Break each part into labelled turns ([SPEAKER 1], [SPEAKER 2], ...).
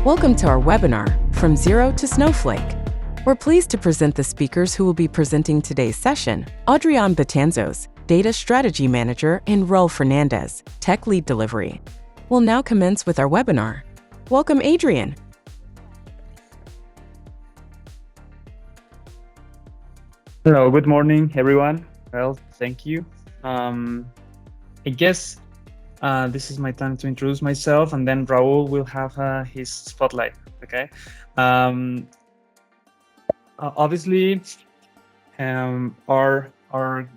[SPEAKER 1] Welcome to our webinar, From Zero to Snowflake. We're pleased to present the speakers who will be presenting today's session. Adrian Betanzos, Data Strategy Manager, and Raul Fernandez, Tech Lead Delivery. We'll now commence with our webinar. Welcome, Adrian.
[SPEAKER 2] Hello, good morning, everyone. Well, thank you. I guess this is my time to introduce myself, and then Raul will have his spotlight. Okay. Obviously, our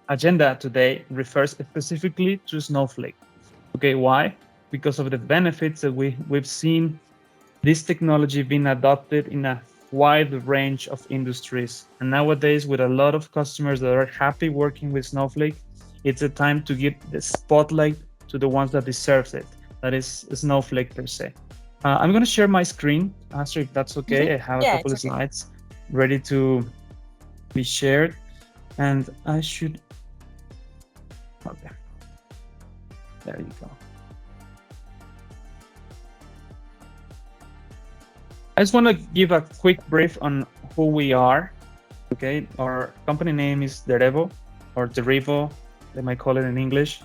[SPEAKER 2] agenda today refers specifically to Snowflake. Okay, why? Because of the benefits that we've seen this technology being adopted in a wide range of industries. And nowadays, with a lot of customers that are happy working with Snowflake, it's a time to give the spotlight to the ones that deserves it. That is Snowflake per se. I'm going to share my screen, Astrid, if that's okay. I have a couple of slides ready to be shared. And I should... Okay. There you go. I just want to give a quick brief on who we are. Okay, our company name is Derevo, or Derevo, they might call it in English.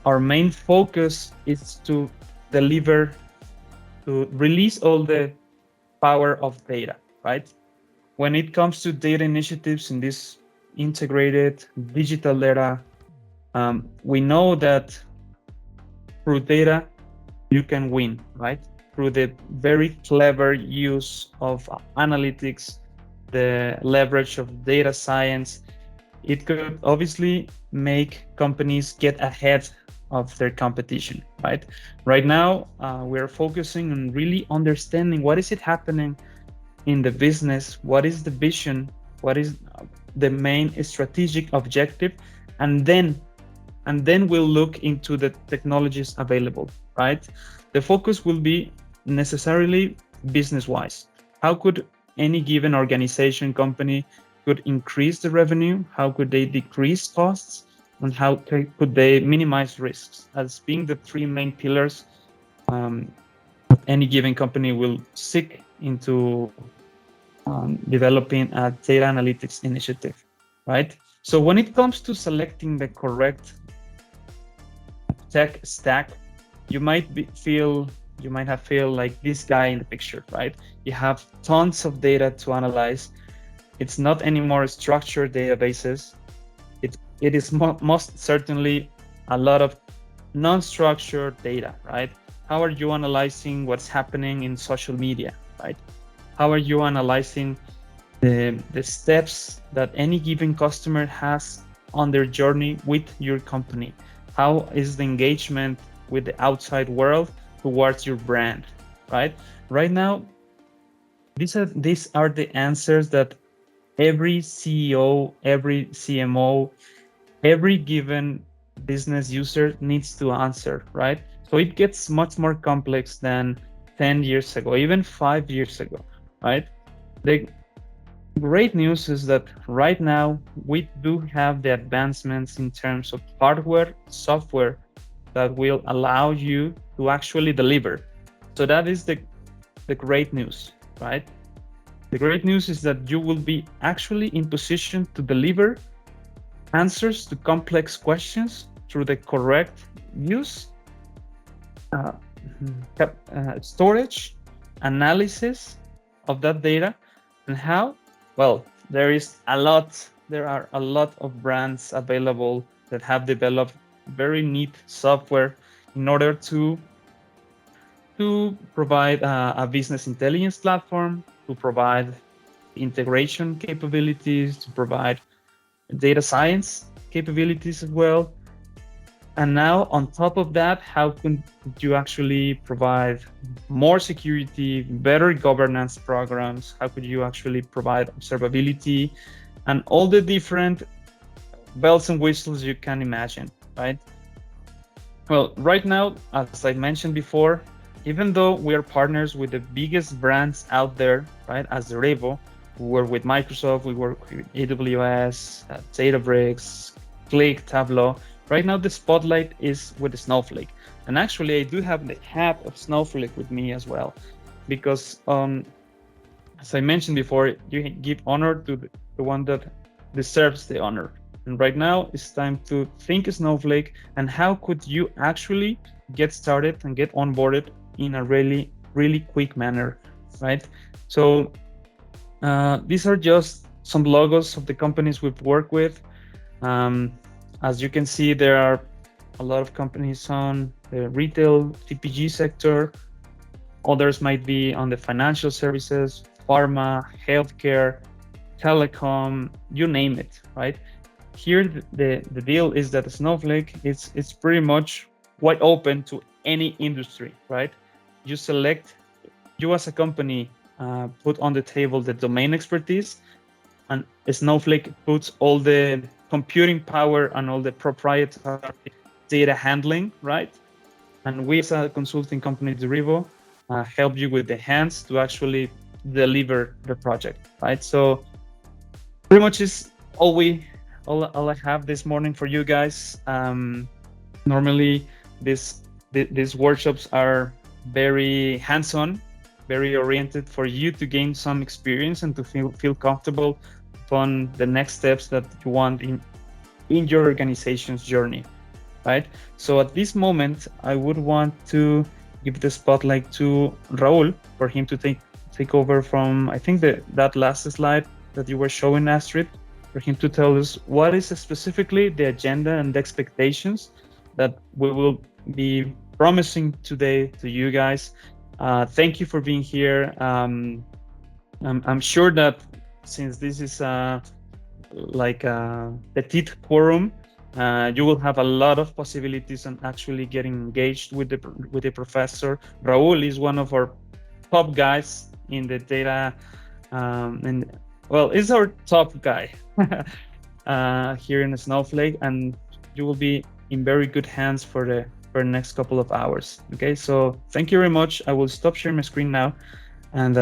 [SPEAKER 2] Our main focus is to release all the power of data, right? When it comes to data initiatives in this integrated digital era, we know that through data, you can win, right? Through the very clever use of analytics, the leverage of data science, it could obviously make companies get ahead of their competition, right? Right now, we're focusing on really understanding what is it happening in the business, what is the vision, what is the main strategic objective, and then we'll look into the technologies available, right? The focus will be necessarily business-wise. How could any given organization, company could increase the revenue? How could they decrease costs? And how could they minimize risks? As being the three main pillars any given company will seek into developing a data analytics initiative, right? So when it comes to selecting the correct tech stack, you might have feel like this guy in the picture, right? You have tons of data to analyze. It's not anymore structured databases. It is most certainly a lot of non-structured data, right? How are you analyzing what's happening in social media, right? How are you analyzing the steps that any given customer has on their journey with your company? How is the engagement with the outside world towards your brand, right? Right now, these are the answers that every CEO, every CMO, every given business user needs to answer, right? So it gets much more complex than 10 years ago, even 5 years ago, right? The great news is that right now we do have the advancements in terms of hardware, software that will allow you to actually deliver. So that is the great news, right? The great news is that you will be actually in position to deliver answers to complex questions through the correct use, storage, analysis of that data. And how? Well, there are a lot of brands available that have developed very neat software in order to provide a business intelligence platform, to provide integration capabilities, to provide data science capabilities as well. And now on top of that, how could you actually provide more security, better governance programs? How could you actually provide observability and all the different bells and whistles you can imagine, right? Well, right now, as I mentioned before, even though we are partners with the biggest brands out there, right, as Derevo, we work with Microsoft, we work with AWS, Databricks, Click, Tableau. Right now, the spotlight is with Snowflake. And actually, I do have the hat of Snowflake with me as well, because as I mentioned before, you give honor to the one that deserves the honor. And right now, it's time to think Snowflake and how could you actually get started and get onboarded in a really, really quick manner, right? So these are just some logos of the companies we've worked with. As you can see, there are a lot of companies on the retail CPG sector. Others might be on the financial services, pharma, healthcare, telecom, you name it, right? Here, the deal is that Snowflake it's pretty much wide open to any industry, right? You select, you as a company put on the table the domain expertise, and Snowflake puts all the computing power and all the proprietary data handling, right? And we as a consulting company, Derivo, help you with the hands to actually deliver the project, right? So pretty much is all I have this morning for you guys. Normally, these workshops are very hands-on, very oriented for you to gain some experience and to feel comfortable upon the next steps that you want in your organization's journey, right? So at this moment, I would want to give the spotlight to Raul for him to take over from, I think, that last slide that you were showing, Astrid, for him to tell us what is specifically the agenda and the expectations that we will be promising today to you guys. Thank you for being here. I'm sure that since this is like a petite quorum, you will have a lot of possibilities on actually getting engaged with the professor. Raul is one of our top guys in the data, and well, is our top guy here in Snowflake, and you will be in very good hands for the next couple of hours. Okay, so thank you very much. I will stop sharing my screen now and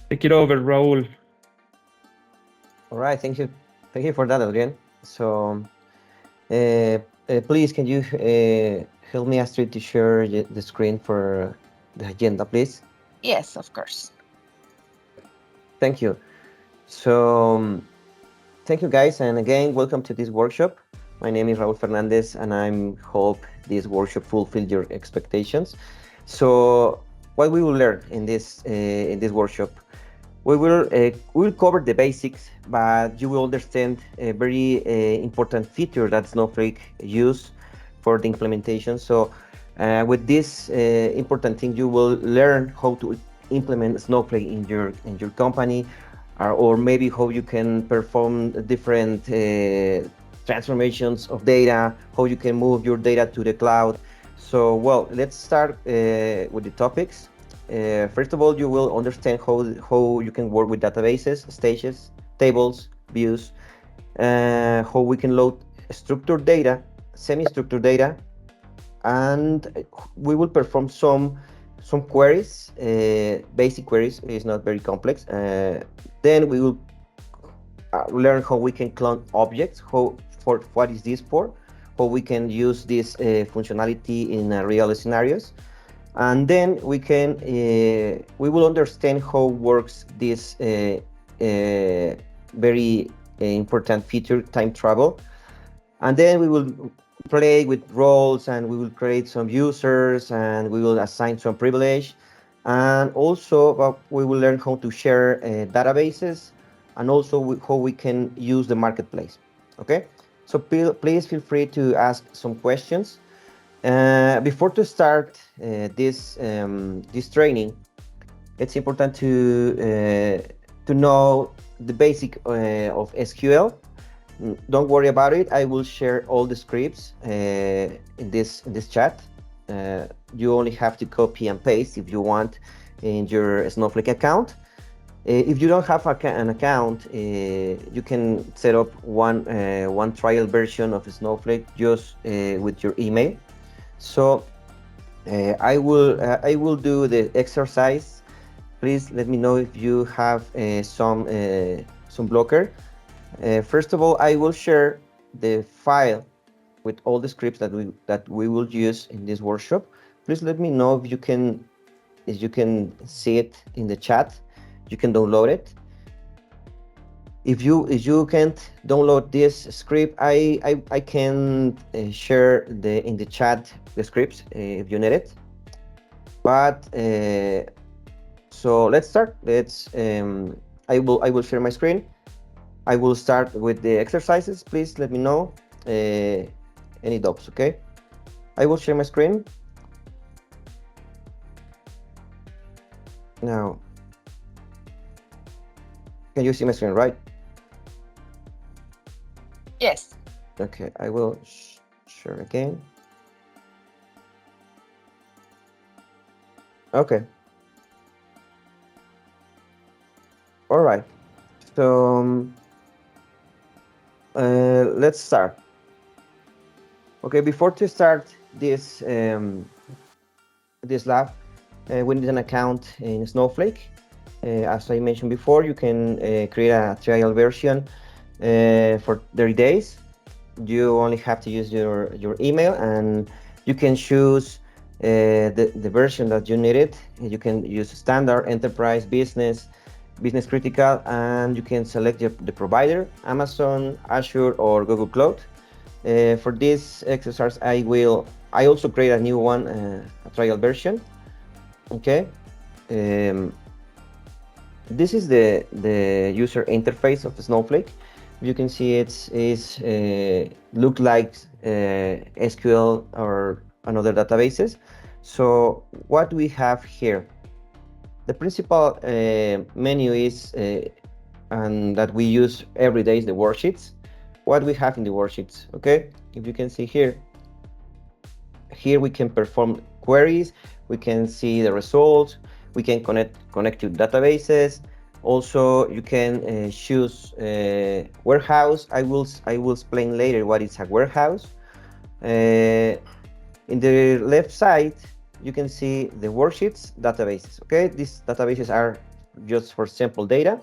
[SPEAKER 2] take it over, Raul.
[SPEAKER 3] All right, thank you for that, Adrian. So please, can you help me, Astrid, to share the screen for the agenda, please?
[SPEAKER 4] Yes, of course.
[SPEAKER 3] Thank you. So thank you, guys, and again, welcome to this workshop. My name is Raul Fernandez, and I hope this workshop fulfilled your expectations. So what we will learn in this workshop, we will cover the basics, but you will understand a very important feature that Snowflake use for the implementation. So with this important thing, you will learn how to implement Snowflake in your company, or maybe how you can perform different transformations of data, how you can move your data to the cloud. So, well, let's start with the topics. First of all, you will understand how you can work with databases, stages, tables, views, how we can load structured data, semi-structured data, and we will perform some queries, basic queries. It's not very complex. Then we will learn how we can clone objects, what is this for, how we can use this functionality in real scenarios. And then we will understand how works this very important feature, time travel. And then we will play with roles, and we will create some users, and we will assign some privilege. And also we will learn how to share databases, and also how we can use the marketplace. Okay, so please feel free to ask some questions. Before to start this training, it's important to know the basic of SQL. Don't worry about it. I will share all the scripts in this chat. You only have to copy and paste if you want in your Snowflake account. If you don't have an account, you can set up one trial version of Snowflake just with your email. So I will do the exercise. Please let me know if you have some blocker. First of all, I will share the file with all the scripts that we will use in this workshop. Please let me know if you can see it in the chat. You can download it. If you can't download this script, I can share in the chat the scripts if you need it. But so let's start. I will share my screen. I will start with the exercises. Please let me know any doubts. Okay, I will share my screen now. Can you see my screen, right?
[SPEAKER 4] Yes.
[SPEAKER 3] Okay, I will share again. Okay. All right. So let's start. Okay, before to start this this lab, we need an account in Snowflake. As I mentioned before, you can create a trial version for 30 days. You only have to use your email, and you can choose the version that you needed. You can use standard, enterprise, business critical, and you can select the provider, Amazon, Azure, or Google Cloud. For this exercise, I also create a new one, a trial version. Okay. This is the user interface of the Snowflake. You can see it's look like SQL or another databases. So what we have here, the principal menu is and that we use every day is the worksheets. What we have in the worksheets, okay? If you can see here we can perform queries, we can see the results, we can connect to databases. Also, you can choose warehouse. I will explain later what is a warehouse. In the left side, you can see the worksheets databases. Okay, these databases are just for sample data.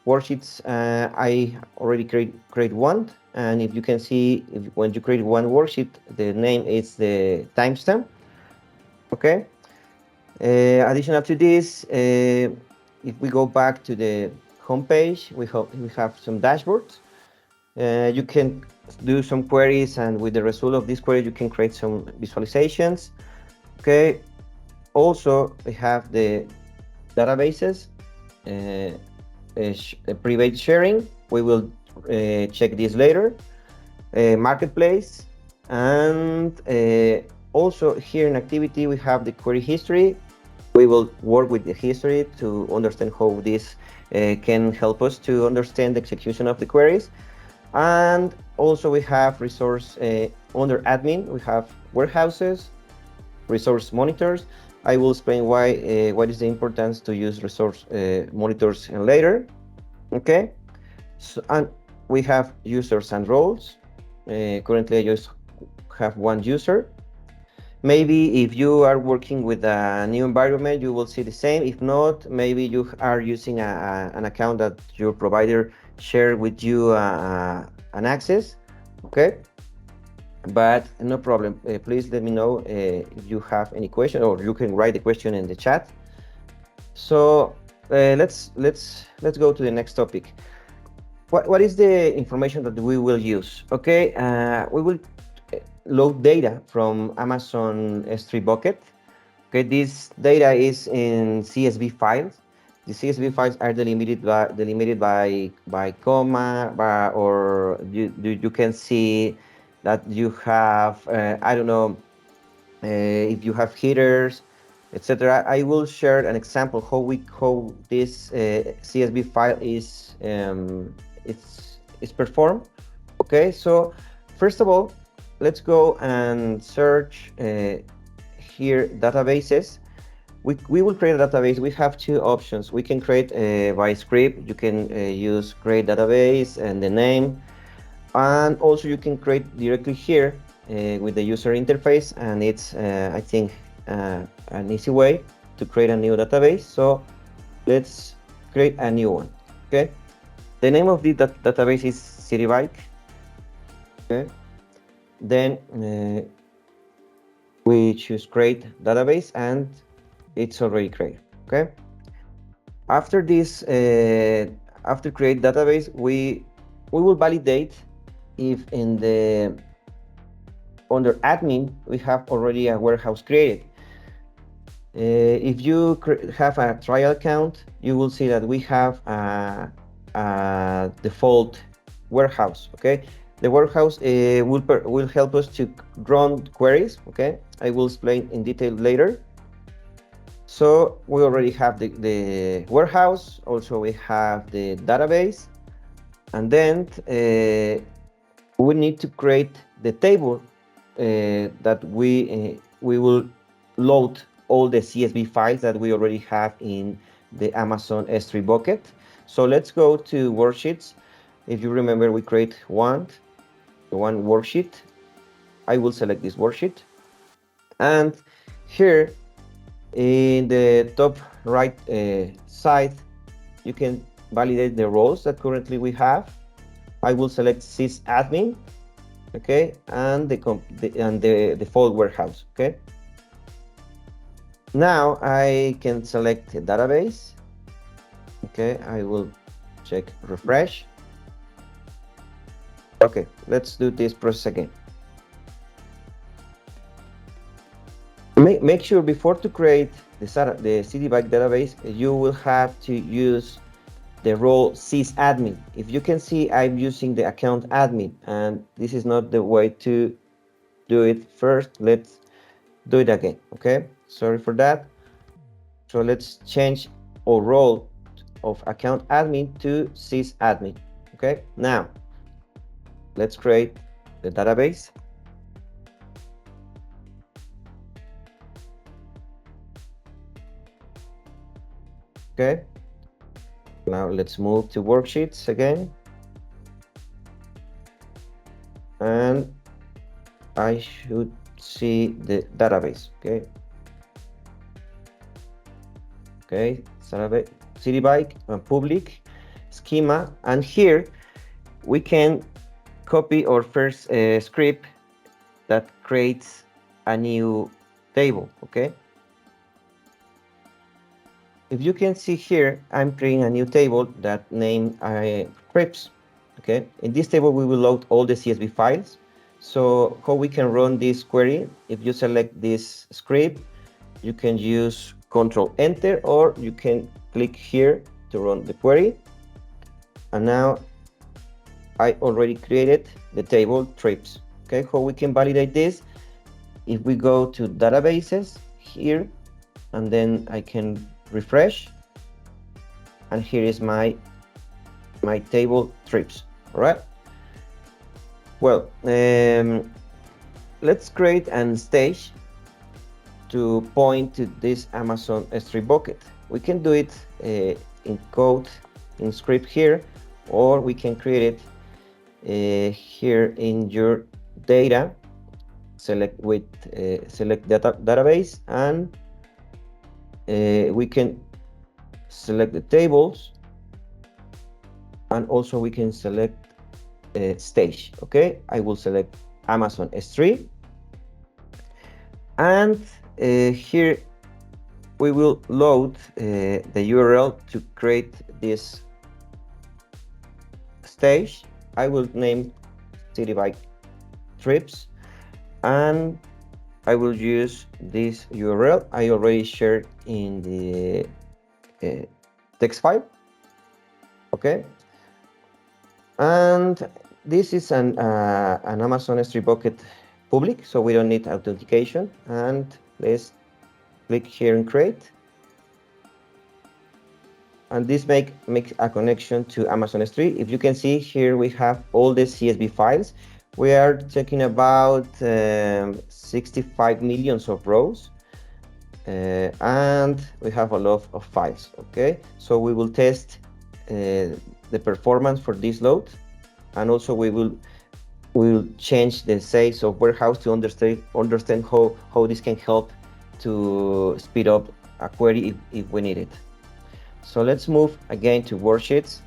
[SPEAKER 3] Worksheets, I already create one, and if you can see, when you create one worksheet, the name is the timestamp. Okay. Additional to this, if we go back to the home page, we have some dashboards. You can do some queries, and with the result of this query, you can create some visualizations. Okay. Also, we have the databases, private sharing. We will check this later. Marketplace, and also here in activity, we have the query history. We will work with the history to understand how this can help us to understand the execution of the queries. And also we have resource under admin, we have warehouses, resource monitors. I will explain why what is the importance to use resource monitors later. Okay, so, and we have users and roles. Currently I just have one user. Maybe if you are working with a new environment, you will see the same. If not, maybe you are using an account that your provider shared with you an access. Okay, but no problem. Please let me know if you have any question, or you can write the question in the chat. So let's go to the next topic. What is the information that we will use? Okay, we will load data from Amazon S3 bucket. Okay, this data is in CSV files. The CSV files are delimited by comma, or you can see that you have I don't know if you have headers, etc. I will share an example how this CSV file is performed. Okay, so first of all, let's go and search here databases. We will create a database. We have two options. We can create by script. You can use create database and the name, and also you can create directly here with the user interface, and it's I think an easy way to create a new database. So let's create a new one. Okay, the name of the database is CityBike. Okay, then we choose create database, and it's already created. Okay. After this, after create database, we will validate if in the under admin we have already a warehouse created. If you have a trial account, you will see that we have a default warehouse. Okay, the warehouse will help us to run queries. Okay, I will explain in detail later. So we already have the warehouse. Also, we have the database, and then we need to create the table that we will load all the CSV files that we already have in the Amazon S3 bucket. So let's go to worksheets. If you remember, we create one worksheet. I will select this worksheet, and here in the top right side, you can validate the roles that currently we have. I will select sysadmin, okay, and the default warehouse. Okay. Now I can select a database. Okay, I will check refresh. Okay, let's do this process again. Make sure before to create the CDBike database, you will have to use the role sysadmin. If you can see, I'm using the account admin, and this is not the way to do it. First, let's do it again. Okay, sorry for that. So let's change our role of account admin to sysadmin. Okay, now let's create the database. Okay, now let's move to worksheets again, and I should see the database. Okay, okay, CityBike and public schema, and here we can copy our first script that creates a new table. Okay, if you can see here, I'm creating a new table that name trips. Okay, in this table we will load all the CSV files. So how we can run this query? If you select this script, you can use Control Enter, or you can click here to run the query. And now I already created the table trips. Okay, how we can validate this? If we go to databases here, and then I can refresh, and here is my table trips. All right. Well, let's create an stage to point to this Amazon S3 bucket. We can do it in code, in script here, or we can create it here in your data. Select database, and we can select the tables, and also we can select stage. Okay, I will select Amazon S3, and here we will load the URL to create this stage. I will name CityBike trips, and I will use this URL I already shared in the text file. Okay, and this is an Amazon S3 bucket public, so we don't need authentication. And let's click here and create, and this makes a connection to Amazon S3. If you can see here, we have all the CSV files. We are talking about 65 million of rows, and we have a lot of files. Okay, so we will test the performance for this load, and also we will change the size of warehouse to understand how this can help to speed up a query if we need it. So let's move again to worksheets.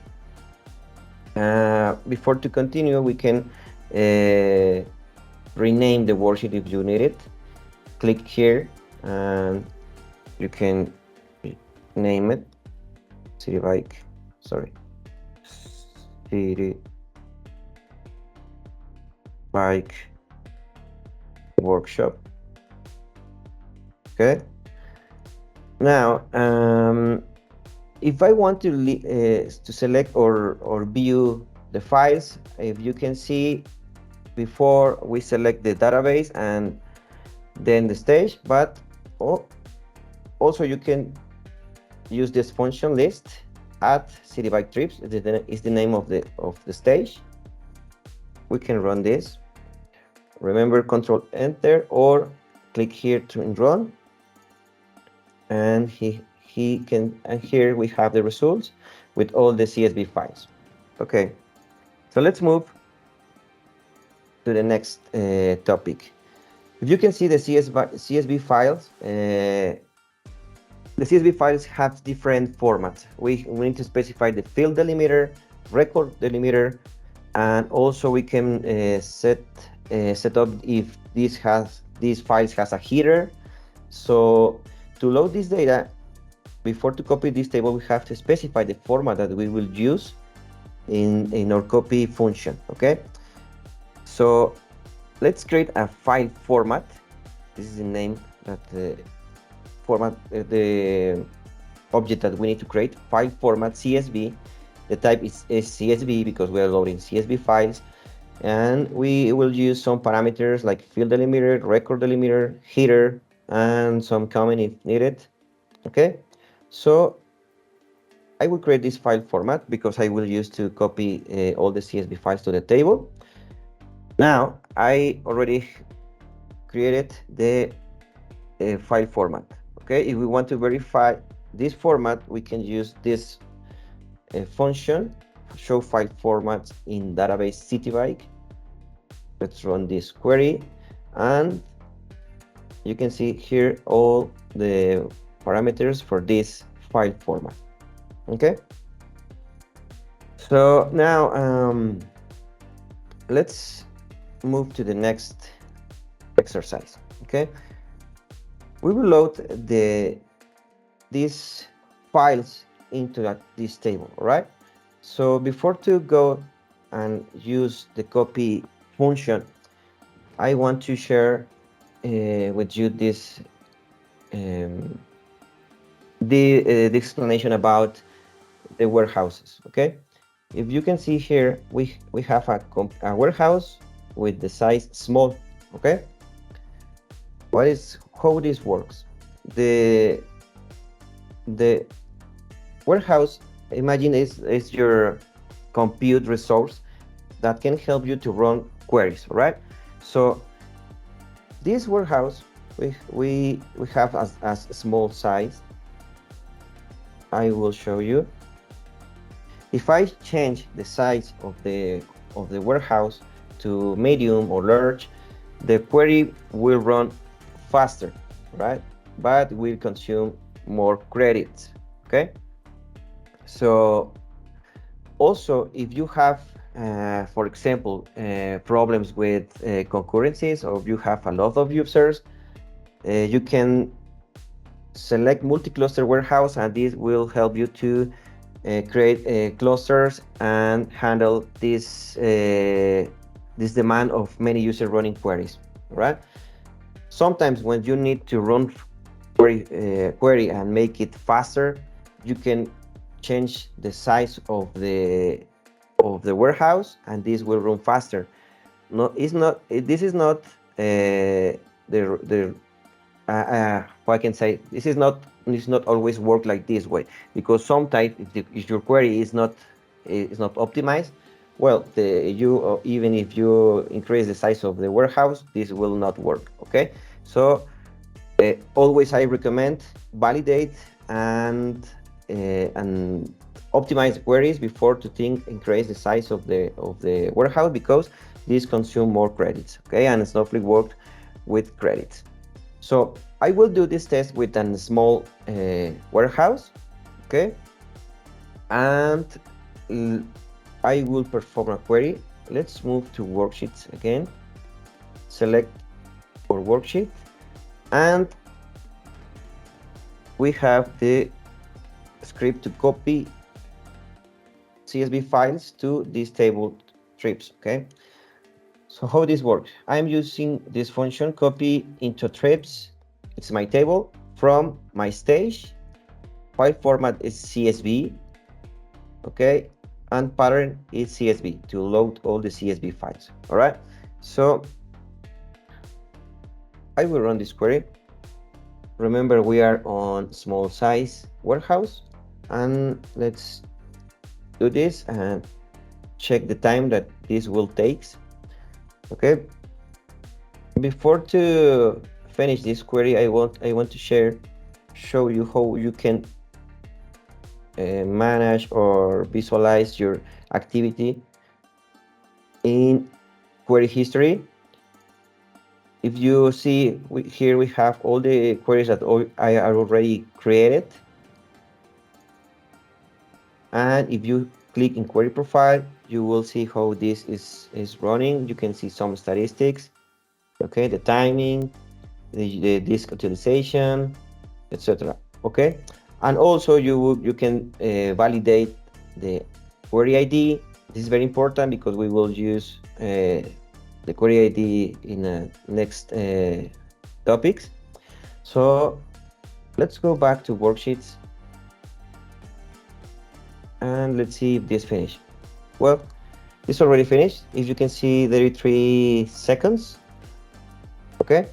[SPEAKER 3] Before to continue, we can rename the worksheet if you need it. Click here and you can name it city bike, sorry, city bike workshop. Okay. Now, if I want to select or view the files, if you can see, before we select the database and then the stage, but also you can use this function list. Add city bike trips is the name of the stage. We can run this. Remember, Control Enter or click here to run, and here we have the results with all the CSV files. Okay, so let's move to the next topic. If you can see the CSV files, the CSV files have different formats. We need to specify the field delimiter, record delimiter, and also we can set up if these files has a header. So to load this data, before to copy this table, we have to specify the format that we will use in our copy function. Okay, so let's create a file format. This is the name that the format, the object that we need to create, file format CSV. The type is CSV because we are loading CSV files, and we will use some parameters like field delimiter, record delimiter, header, and some comment if needed. Okay, so I will create this file format because I will use to copy all the CSV files to the table. Now I already created the file format. Okay, if we want to verify this format, we can use this function, show file formats in database citybike. Let's run this query, and you can see here all the parameters for this file format. Okay, so now let's move to the next exercise. Okay, we will load these files into this table. All right, so before to go and use the copy function, I want to share with you this the explanation about the warehouses. Okay, if you can see here, we have a warehouse with the size small. Okay, how this works? The warehouse, imagine, is your compute resource that can help you to run queries. Right, so this warehouse we have as a small size. I will show you. If I change the size of the warehouse to medium or large, the query will run faster, right? But will consume more credits. Okay. So also, if you have, for example, problems with concurrencies, or you have a lot of users, you can select multi-cluster warehouse, and this will help you to create clusters and handle this demand of many users running queries. Right? Sometimes when you need to run query and make it faster, you can change the size of the warehouse, and this will run faster. No, it's not. This is not how I can say, this is not always work like this way, because sometimes if your query is not optimized, well, even if you increase the size of the warehouse, this will not work. Okay, so always I recommend validate and optimize queries before to increase the size of the warehouse, because this consume more credits. Okay, and Snowflake worked with credits. So I will do this test with a small warehouse. Okay, and I will perform a query. Let's move to worksheets again. select our worksheet, and we have the script to copy CSV files to these table trips. Okay, so how this works? I'm using this function copy into trips. It's my table from my stage. File format is CSV. Okay, and pattern is CSV to load all the CSV files. All right, so I will run this query. Remember, we are on small size warehouse, and let's do this and check the time that this will take. Okay, before to finish this query, I want to show you how you can manage or visualize your activity in query history. If you see here, we have all the queries that I are already created. And if you click in query profile, you will see how this is running. You can see some statistics, okay, the timing, the disk utilization, etc. Okay, and also you can validate the query ID. This is very important because we will use the query ID in next topics. So let's go back to worksheets and let's see if this finished. Well, it's already finished. If you can see, 33 seconds. Okay,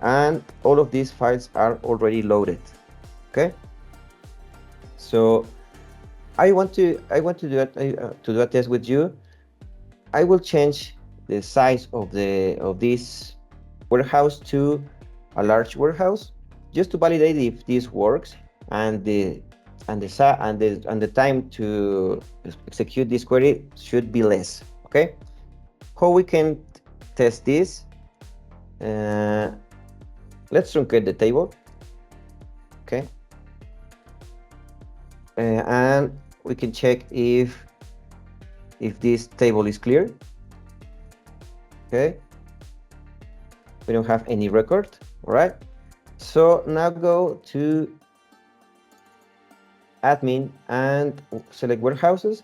[SPEAKER 3] and all of these files are already loaded. Okay, so I want to do a test with you. I will change the size of this warehouse to a large warehouse just to validate if this works, and the time to execute this query should be less. Okay, how we can test this? Let's truncate the table. Okay, and we can check if this table is clear. Okay, we don't have any record. All right, so now go to admin and select warehouses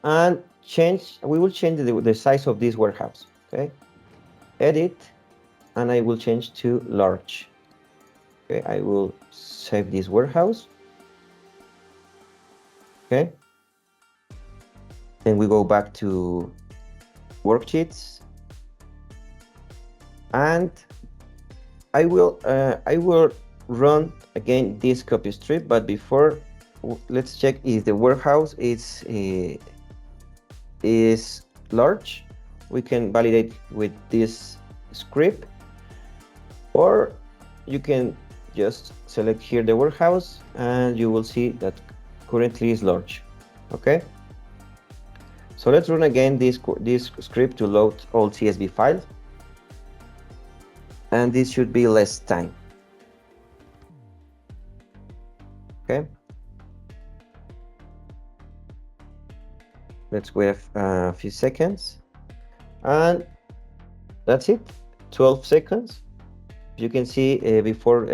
[SPEAKER 3] and we will change the size of this warehouse. Okay, edit, and I will change to large. Okay, I will save this warehouse. Okay, then we go back to worksheets, and I will run again this copy strip, but before, let's check if the warehouse is large. We can validate with this script, or you can just select here the warehouse and you will see that currently is large. Okay, so let's run again this script to load all CSV files, and this should be less time. Okay, let's wait a few seconds, and that's it. 12 seconds. You can see before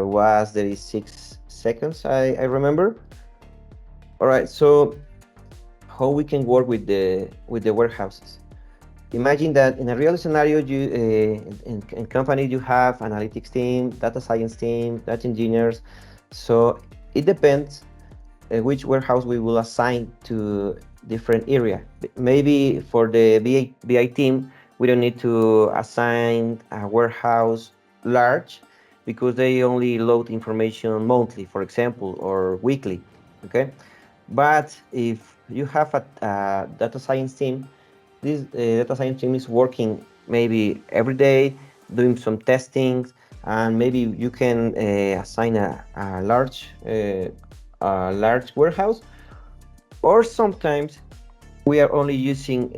[SPEAKER 3] was 36 seconds, I remember. All right, so how we can work with the warehouses? Imagine that in a real scenario, you in company you have analytics team, data science team, data engineers. So it depends which warehouse we will assign to different area. Maybe for the BI team, we don't need to assign a warehouse large because they only load information monthly, for example, or weekly. Okay, but if you have a data science team, this data science team is working maybe every day doing some testing, and maybe you can assign a large warehouse, or sometimes we are only using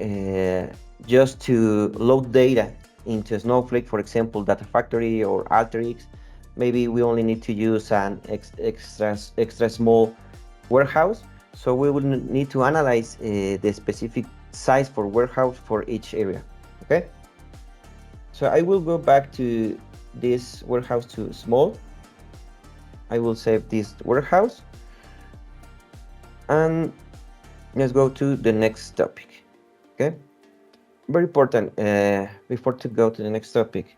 [SPEAKER 3] just to load data into Snowflake, for example, Data Factory or Alteryx. Maybe we only need to use an extra small warehouse, so we will need to analyze the specific size for warehouse for each area. Okay, So I will go back to this warehouse to small. I will save this warehouse. And let's go to the next topic. Okay. Very important, before to go to the next topic.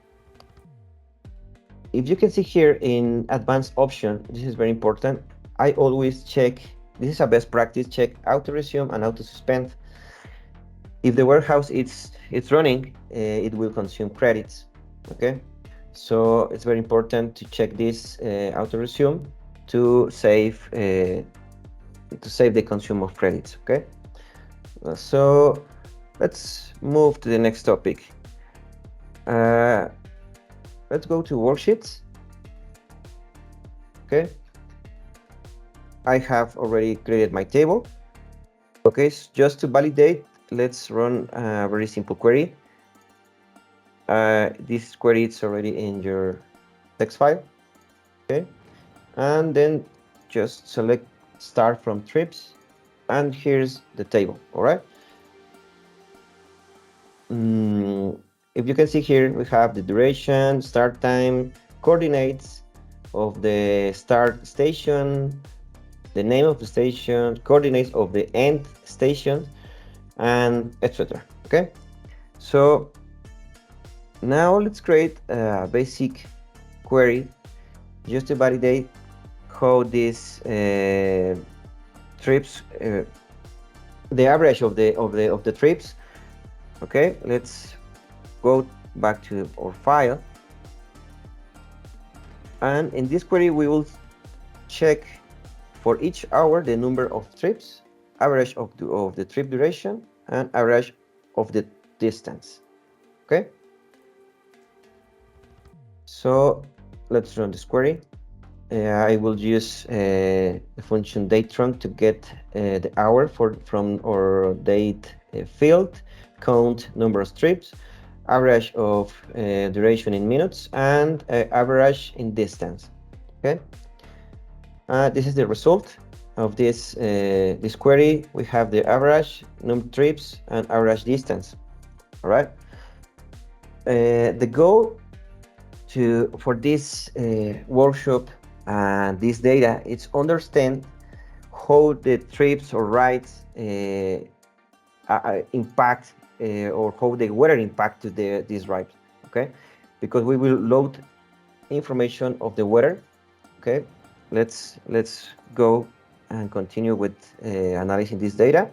[SPEAKER 3] If you can see here in advanced option, this is very important. I always check, this is a best practice, check auto resume and auto suspend. If the warehouse it's running, it will consume credits. Okay, so it's very important to check this auto resume to save the consume of credits. Okay, so let's move to the next topic. Let's go to worksheets. Okay, I have already created my table. Okay, so just to validate, let's run a very simple query. This query is already in your text file. Okay, and then just select start from trips, and here's the table. All right. If you can see here, we have the duration, start time, coordinates of the start station, the name of the station, coordinates of the end station, and etc. Okay, so now let's create a basic query just to validate how these trips, the average of the trips. Okay, let's go back to our file, and in this query we will check for each hour the number of trips, average of the trip duration, and average of the distance. Okay, so let's run this query. I will use the function dateTrunk to get the hour from our date field, count number of trips, average of duration in minutes, and average in distance. Okay, this is the result of this query. We have the average number of trips and average distance. All right. The goal for this workshop and this data, it's understand how the trips or rides impact or how the weather impact to these rides. Okay, because we will load information of the weather. Okay, let's go and continue with analyzing this data.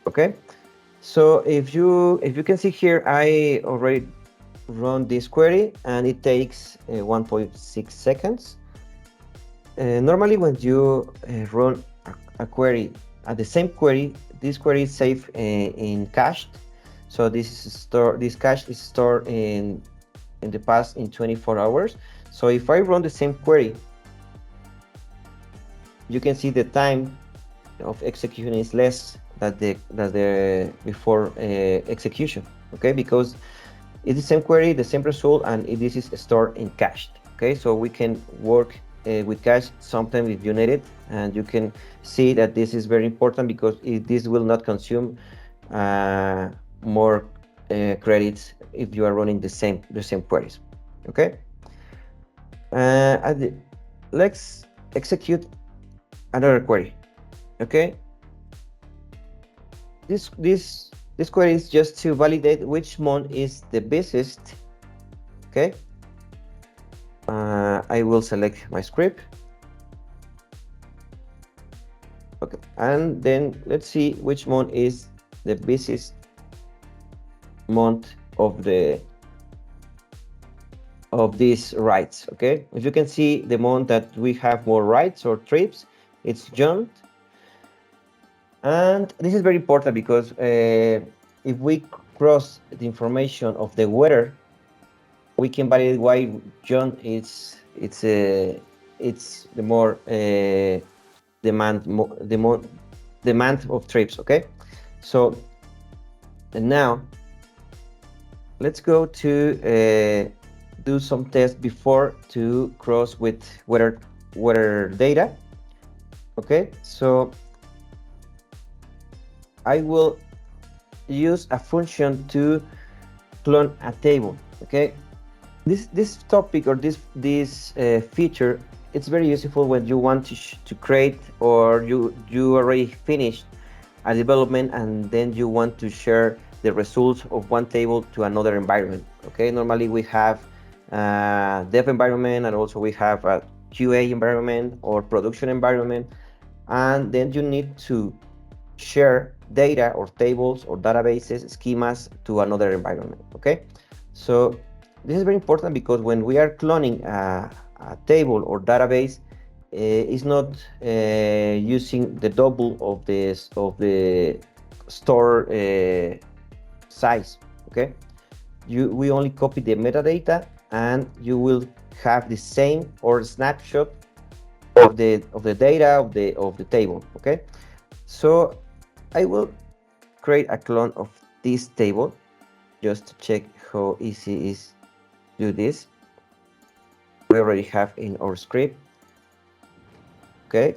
[SPEAKER 3] Okay, so if you can see here, I already run this query and it takes 1.6 seconds. Normally when you run a query, the same query, this query is saved in cached. So this cache is stored in the past in 24 hours. So if I run the same query, you can see the time of execution is less than the before execution. Okay, because it's the same query, the same result, and this is stored in cached. Okay, so we can work with cache sometimes if you need it, and you can see that this is very important because this will not consume more credits if you are running the same queries. Okay, let's execute another query. Okay, this query is just to validate which month is the busiest. Okay, I will select my script. Okay, and then let's see which month is the busiest month of these rides. Okay, if you can see the month that we have more rides or trips, it's June. And this is very important because if we cross the information of the weather, we can validate why June it's the more demand of trips. Okay, so and now let's go to do some tests before to cross with weather data. Okay, so I will use a function to clone a table. Okay, this topic or this feature, it's very useful when you want to create, or you already finished a development and then you want to share the results of one table to another environment. Okay, normally we have dev environment, and also we have a QA environment or production environment, and then you need to share data or tables or databases, schemas to another environment. Okay, so this is very important because when we are cloning a table or database, is not using the double of the store size. Okay, we only copy the metadata, and you will have the same or snapshot of the data of the table. Okay, so I will create a clone of this table just to check how easy is do this. We already have in our script. Okay,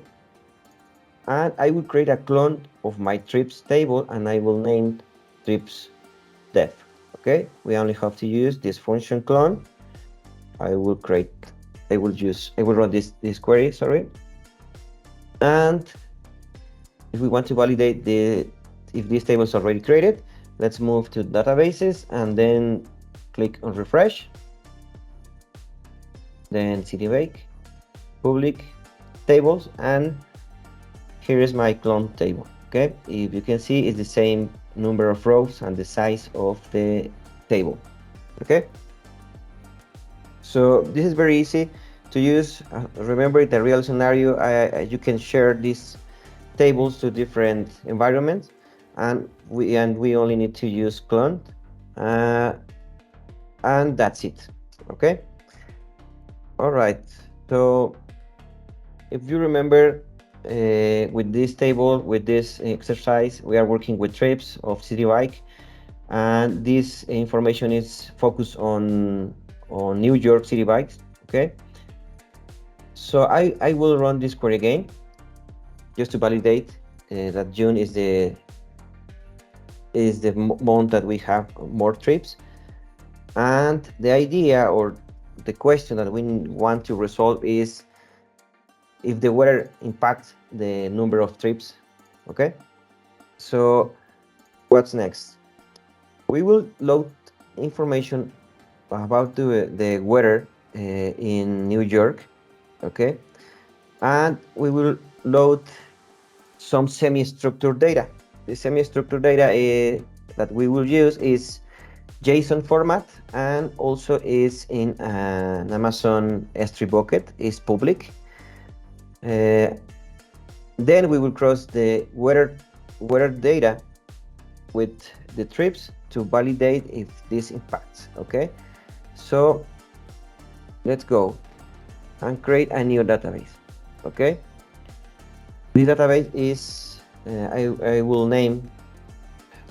[SPEAKER 3] and I will create a clone of my trips table, and I will name trips dev. Okay, we only have to use this function clone. I will run this query, sorry. And if we want to validate if this table is already created, let's move to databases and then click on refresh. Then citybake, public tables, and here is my clone table. Okay, if you can see, it's the same number of rows and the size of the table. Okay, so this is very easy to use. Remember, in the real scenario, you can share these tables to different environments, and we only need to use clone, and that's it. Okay, all right. So if you remember, with this table, with this exercise, we are working with trips of citybike, and this information is focused on New York City bikes. Okay, so I will run this query again just to validate that June is the month that we have more trips, and the idea or the question that we want to resolve is if the weather impacts the number of trips. Okay, so what's next? We will load information about the weather in New York. Okay, and we will load some semi-structured data. The semi-structured data that we will use is JSON format, and also is in an Amazon S3 bucket, is public. Then we will cross the weather data with the trips to validate if this impacts. Okay, so let's go and create a new database. Okay, this database is I will name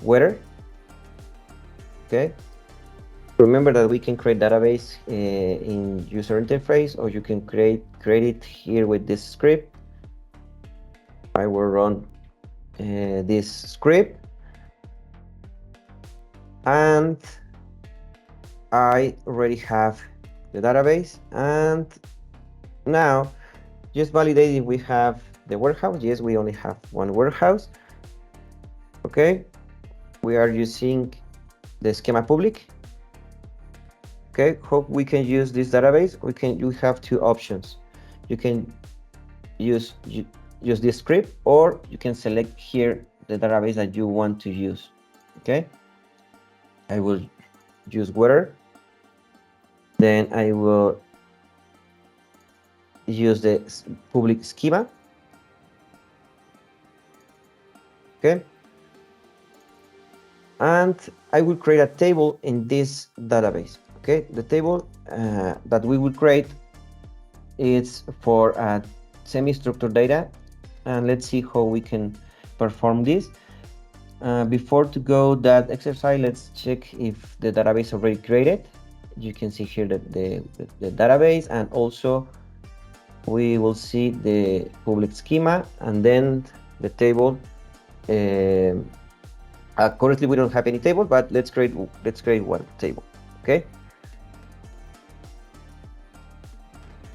[SPEAKER 3] weather. Okay, remember that we can create database in user interface, or you can create it here with this script. I will run this script, and I already have the database. And now just validate if we have the warehouse. Yes, we only have one warehouse. Okay, we are using the schema public. Okay, hope we can use this database. You have two options. You can use this script, or you can select here the database that you want to use. Okay, I will use weather. Then I will use the public schema. Okay, and I will create a table in this database. Okay, the table that we will create is for semi-structured data, and let's see how we can perform this. Before to go that exercise, let's check if the database already created. You can see here that the database, and also we will see the public schema, and then the table. I Currently, we don't have any table, but let's create one table. Okay.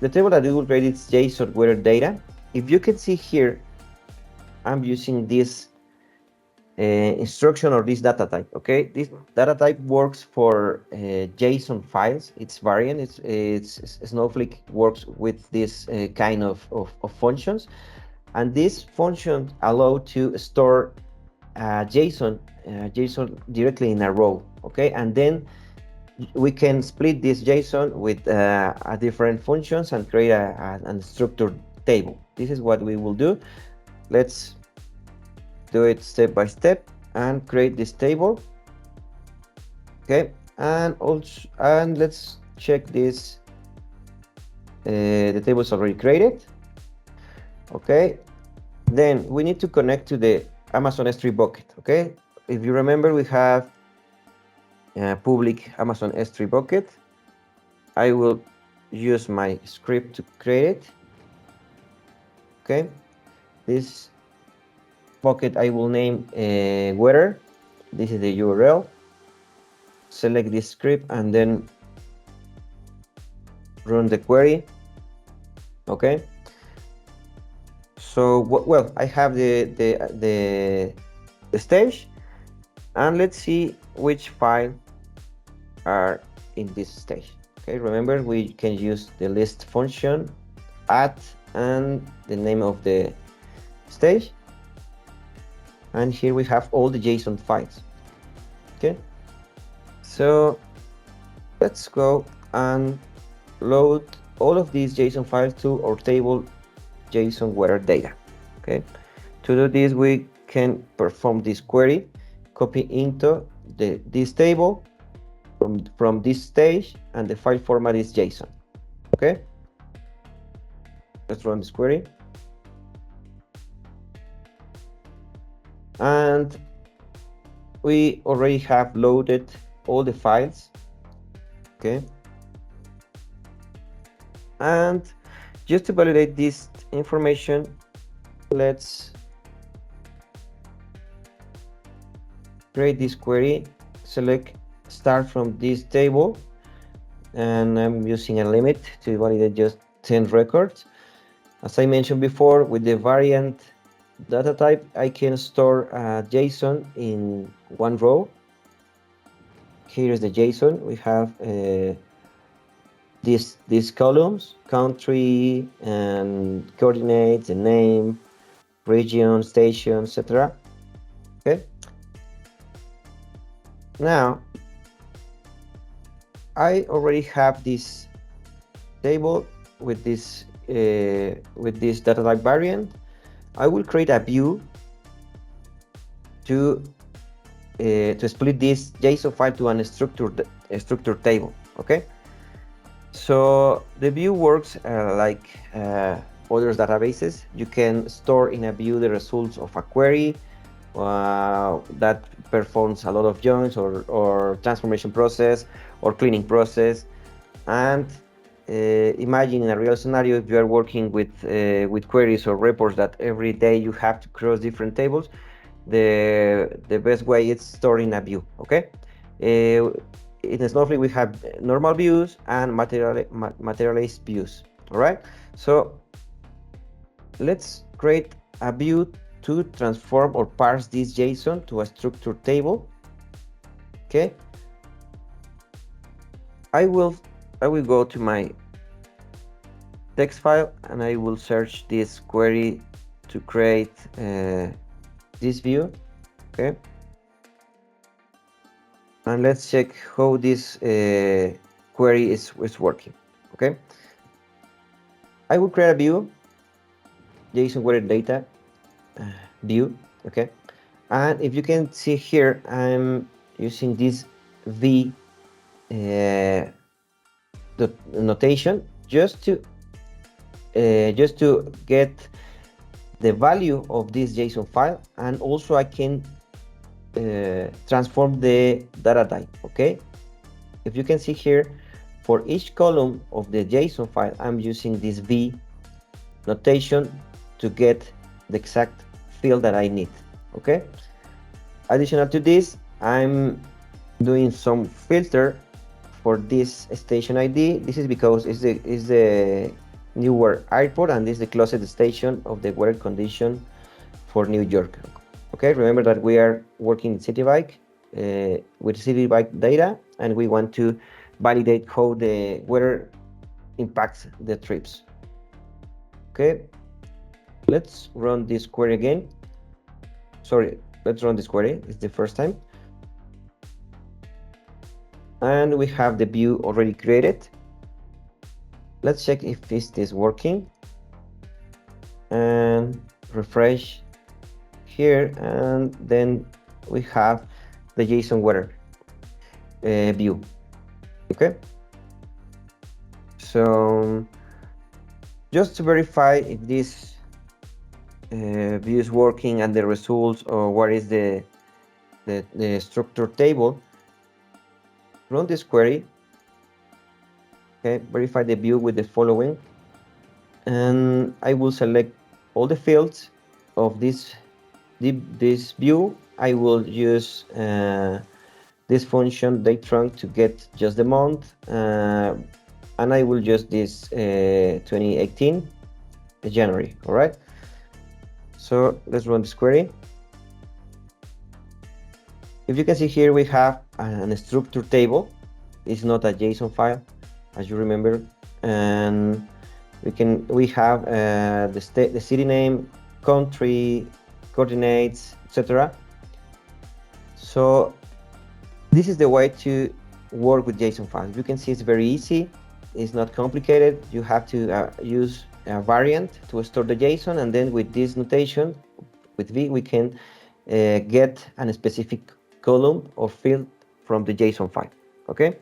[SPEAKER 3] The table that we will create is JSON weather data. If you can see here, I'm using this instruction or this data type. Okay, this data type works for JSON files. It's variant. It's Snowflake works with this kind of functions, and these functions allow to store JSON directly in a row. Okay, and then we can split this JSON with different functions and create a structured table. This is what we will do. Let's do it step by step and create this table. Okay, and let's check this. The table is already created. Okay, then we need to connect to the Amazon S3 bucket. Okay, if you remember, we have public Amazon S3 bucket. I will use my script to create it. Okay, this bucket I will name weather. This is the URL. Select this script and then run the query. Okay, so well, I have the stage, and let's see which file are in this stage. Okay, remember, we can use the list function, add, and the name of the stage, and here we have all the JSON files. Okay, so let's go and load all of these JSON files to our table JSON weather data. Okay, to do this, we can perform this query, copy into this table from this stage, and the file format is JSON. Okay, let's run this query, and we already have loaded all the files. Okay, and just to validate this information, let's create this query. Select start from this table, and I'm using a limit to validate just 10 records. As I mentioned before, with the variant data type, I can store JSON in one row. Here's the JSON. We have these columns: country and coordinates, the name, region, station, etc. Okay. Now I already have this table with this data type variant. I will create a view to split this JSON file to a structured table. Okay, so the view works like other databases. You can store in a view the results of a query that performs a lot of joins or transformation process or cleaning process. And imagine in a real scenario, if you are working with queries or reports that every day you have to cross different tables, the best way is storing a view. Okay, in Snowflake we have normal views and materialized views. All right, so let's create a view to transform or parse this JSON to a structured table. Okay, I will go to my text file and I will search this query to create this view. Okay, and let's check how this query is working. Okay, I will create a view, JSON weather data view. Okay, and if you can see here, I'm using this v the notation just to get the value of this JSON file, and also I can transform the data type. Okay, if you can see here, for each column of the JSON file, I'm using this v notation to get the exact field that I need. Okay, Additional to this, I'm doing some filter for this station ID. This is because it's the newer airport, and this is the closest station of the weather condition for New York. Okay, remember that we are working in CityBike with CityBike data, and we want to validate how the weather impacts the trips. Okay, let's run this query again. Sorry, let's run this query. It's the first time. And we have the view already created. Let's check if this is working. And refresh here, and then we have the JSON weather view. Okay. So just to verify if this view is working and the results, or what is the structure table, run this query. Okay, verify the view with the following, and I will select all the fields of this view. I will use this function datetrunc to get just the month, and I will use this 2018 January. All right. So let's run this query. If you can see here, we have an structure table. It's not a JSON file, as you remember, and we have the city name, country, coordinates, etc. So this is the way to work with JSON files. You can see it's very easy. It's not complicated. You have to use a variant to store the JSON, and then with this notation, with V, we can get a specific column or field from the JSON file. Okay.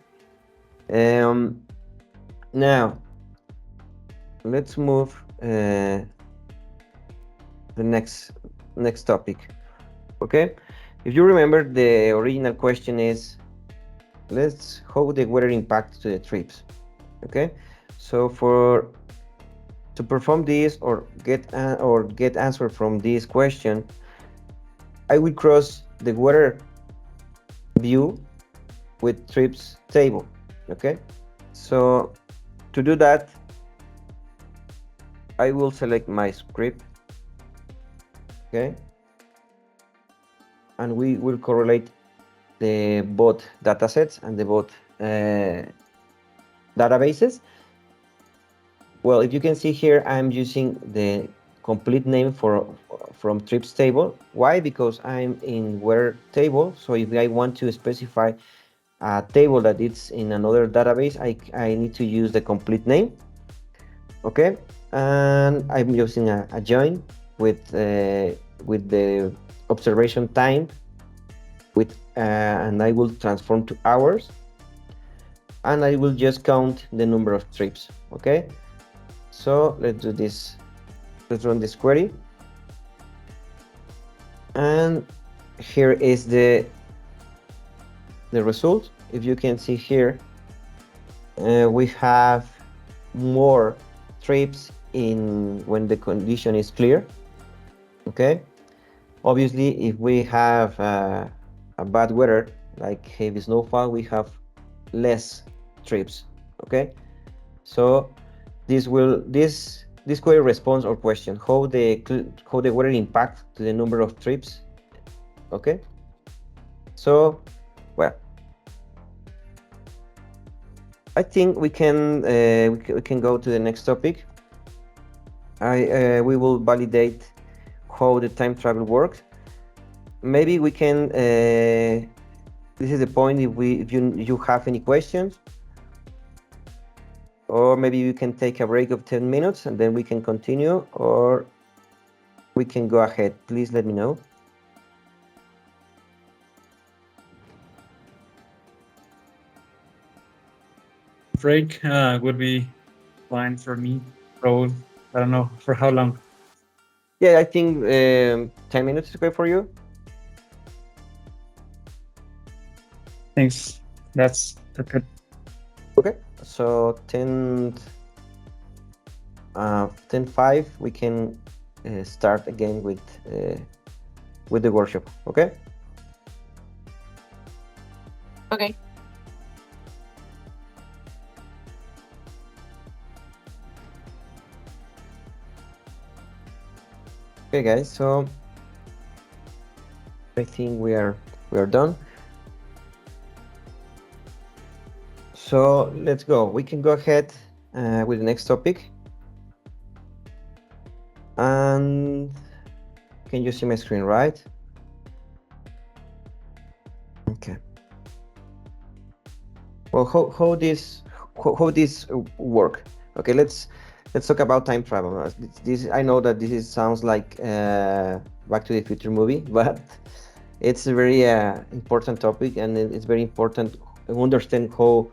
[SPEAKER 3] Now let's move the next topic. Okay. If you remember, the original question is, how the weather impacts to the trips. Okay. So to perform this or get answer from this question, I will cross the weather view with trips table. Okay. So to do that, I will select my script. Okay. And we will correlate the both datasets and the both databases. Well, if you can see here, I'm using the complete name from trips table. Why? Because I'm in weather table. So if I want to specify a table that it's in another database, I need to use the complete name. Okay, and I'm using a join with the observation time and I will transform to hours, and I will just count the number of trips. Okay, so let's do this. Let's run this query, and here is the result. If you can see here, we have more trips when the condition is clear. Okay, obviously if we have a bad weather like heavy snowfall, we have less trips. Okay, so this query responds our question, how the weather impact to the number of trips. Okay, so well, I think we can go to the next topic. We will validate how the time travel works. Maybe we can. This is the point. If you have any questions, or maybe you can take a break of 10 minutes and then we can continue, or we can go ahead. Please let me know.
[SPEAKER 2] Break would be fine for me. Roll, I don't know for how long.
[SPEAKER 3] Yeah, I think 10 minutes is okay for you.
[SPEAKER 2] Thanks. That's good.
[SPEAKER 3] Okay, so 10:05 we can start again with the workshop. Okay.
[SPEAKER 4] Okay.
[SPEAKER 3] Okay, guys. So I think we are done. So let's go. We can go ahead with the next topic. And can you see my screen, right? Okay. Well, how this work? Okay, let's talk about time travel. This I know that this sounds like Back to the Future movie, but it's a very important topic, and it's very important to understand how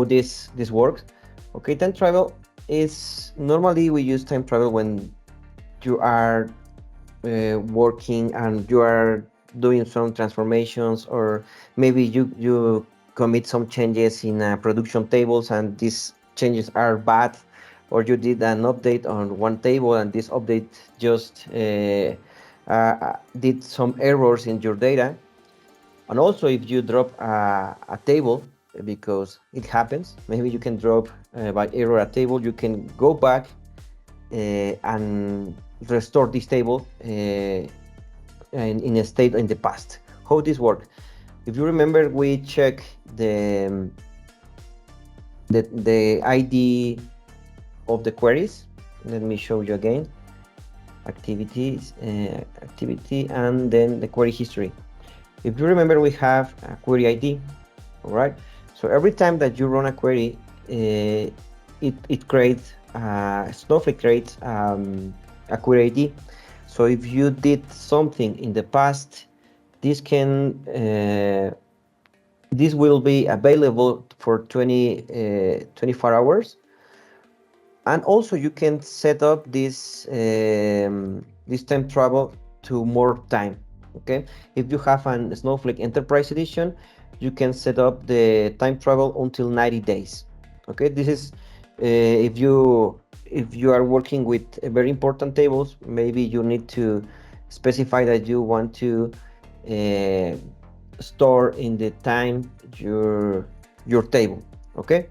[SPEAKER 3] this works. Okay, time travel is normally we use time travel when you are working and you are doing some transformations, or maybe you commit some changes in production tables and these changes are bad, or you did an update on one table and this update just did some errors in your data. And also if you drop a table, because it happens, maybe you can drop by error a table, you can go back and restore this table in a state in the past. How this works? If you remember, we check the ID of the queries. Let me show you again. Activities, activity, and then the query history. If you remember, we have a query ID. All right. So every time that you run a query, it creates Snowflake creates a query ID. So if you did something in the past, this can this will be available for 24 hours. And also you can set up this this time travel to more time. Okay, if you have an Snowflake Enterprise Edition, you can set up the time travel until 90 days. Okay, this is if you are working with very important tables, maybe you need to specify that you want to store in the time your table. Okay,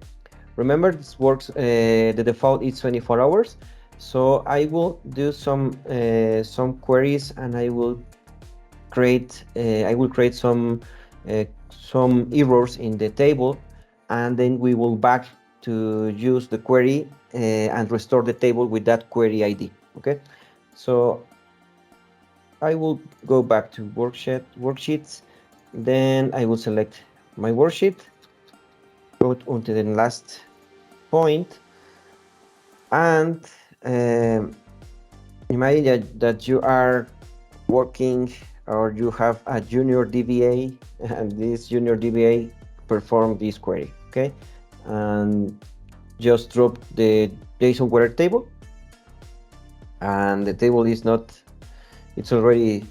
[SPEAKER 3] remember this works, the default is 24 hours. So I will do some queries, and I will create some errors in the table, and then we will back to use the query and restore the table with that query ID. Okay, so I will go back to worksheets, then I will select my worksheet, go to the last point, and imagine that you are working, or you have a junior DBA, and this junior DBA perform this query. Okay, and just drop the JSON query table, and the table is not, it's already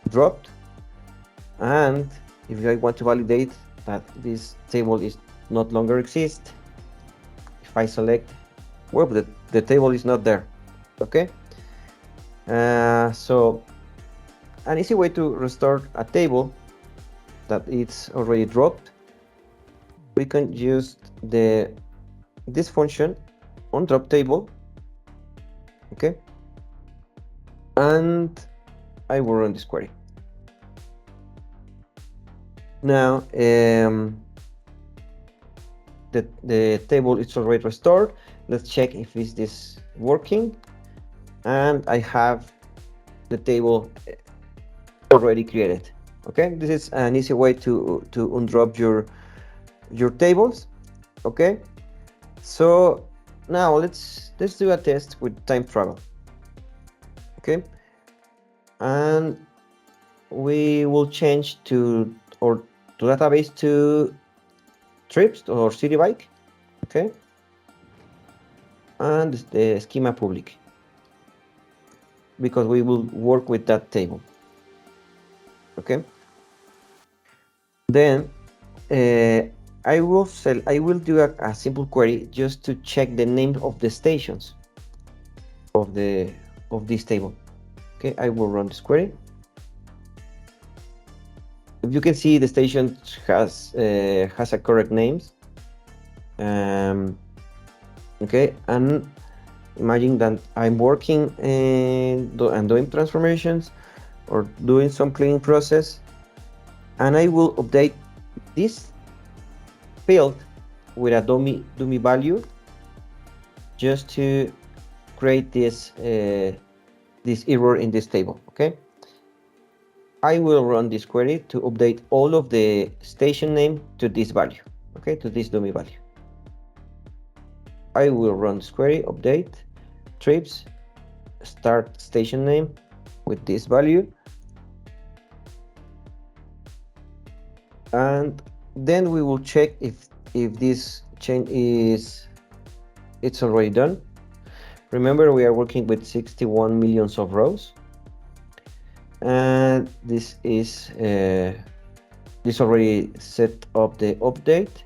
[SPEAKER 3] dropped. And if I want to validate that this table is not longer exist, if I select, well, the table is not there. Okay, so an easy way to restore a table that it's already dropped, we can use this function on drop table. Okay, and I will run this query. Now the table is already restored. Let's check if is this working, and I have the table already created. Okay, this is an easy way to undrop your tables. Okay, so now let's do a test with time travel. Okay, and we will change to database to trips or city bike. Okay, and the schema public, because we will work with that table. Okay, then I will do a simple query just to check the name of the stations of this table. Okay, I will run this query. If you can see the station has a correct names. Okay, and imagine that I'm working and doing transformations or doing some cleaning process, and I will update this field with a dummy value just to create this error in this table. Okay, I will run this query to update all of the station name to this value. Okay, to this dummy value. I will run this query, update trips, start station name with this value, and then we will check if this change it's already done. Remember, we are working with 61 millions of rows, and this is this already set up the update.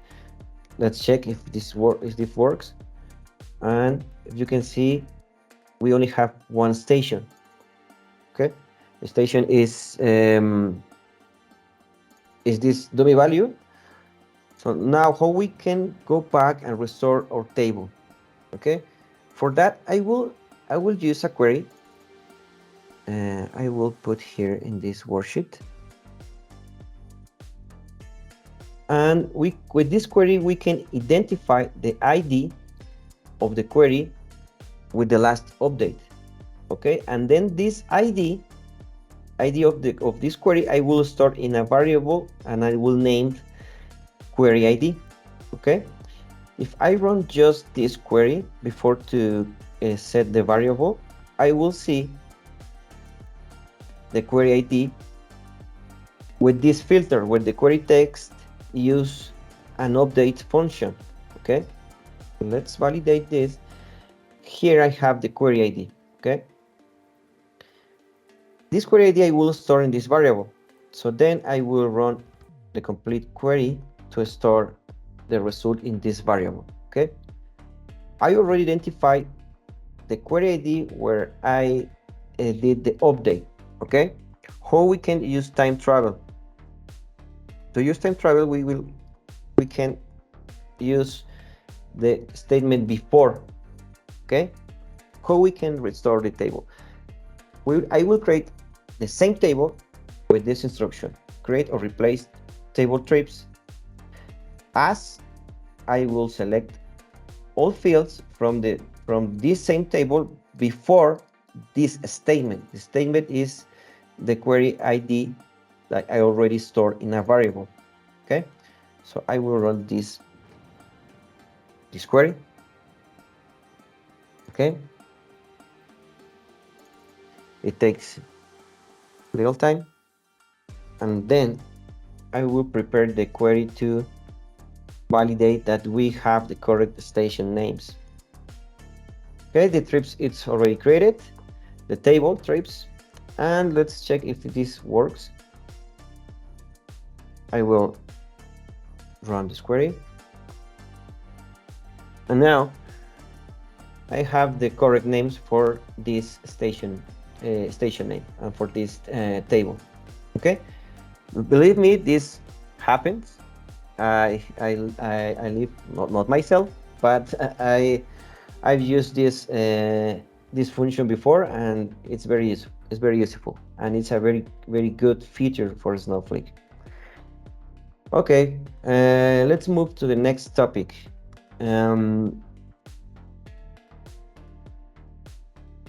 [SPEAKER 3] Let's check if this works, and if you can see, we only have one station. Okay, the station is this dummy value. So now how we can go back and restore our table. Okay, for that I will use a query. I will put here in this worksheet, and with this query we can identify the ID of the query with the last update. Okay, and then this ID of this query I will store in a variable, and I will name query ID. Okay, if I run just this query before to set the variable, I will see the query ID with this filter where the query text use an update function. Okay, let's validate this. Here I have the query ID. Okay, this query ID I will store in this variable. So then I will run the complete query to store the result in this variable. Okay, I already identified the query ID where I did the update. Okay, how we can use time travel? To use time travel, we can use the statement before. Okay, how we can restore the table? I will create the same table with this instruction: create or replace table trips, as I will select all fields from this same table before this statement. The statement is the query ID that I already stored in a variable. Okay, so I will run this query. Okay, it takes a little time, and then I will prepare the query to validate that we have the correct station names. Okay, the trips it's already created, the table trips, and let's check if this works. I will run this query, and now I have the correct names for this station name and for this table. Okay, believe me, this happens. I live not myself, but I've used this function before, and it's very useful, and it's a very good feature for Snowflake. Okay, let's move to the next topic.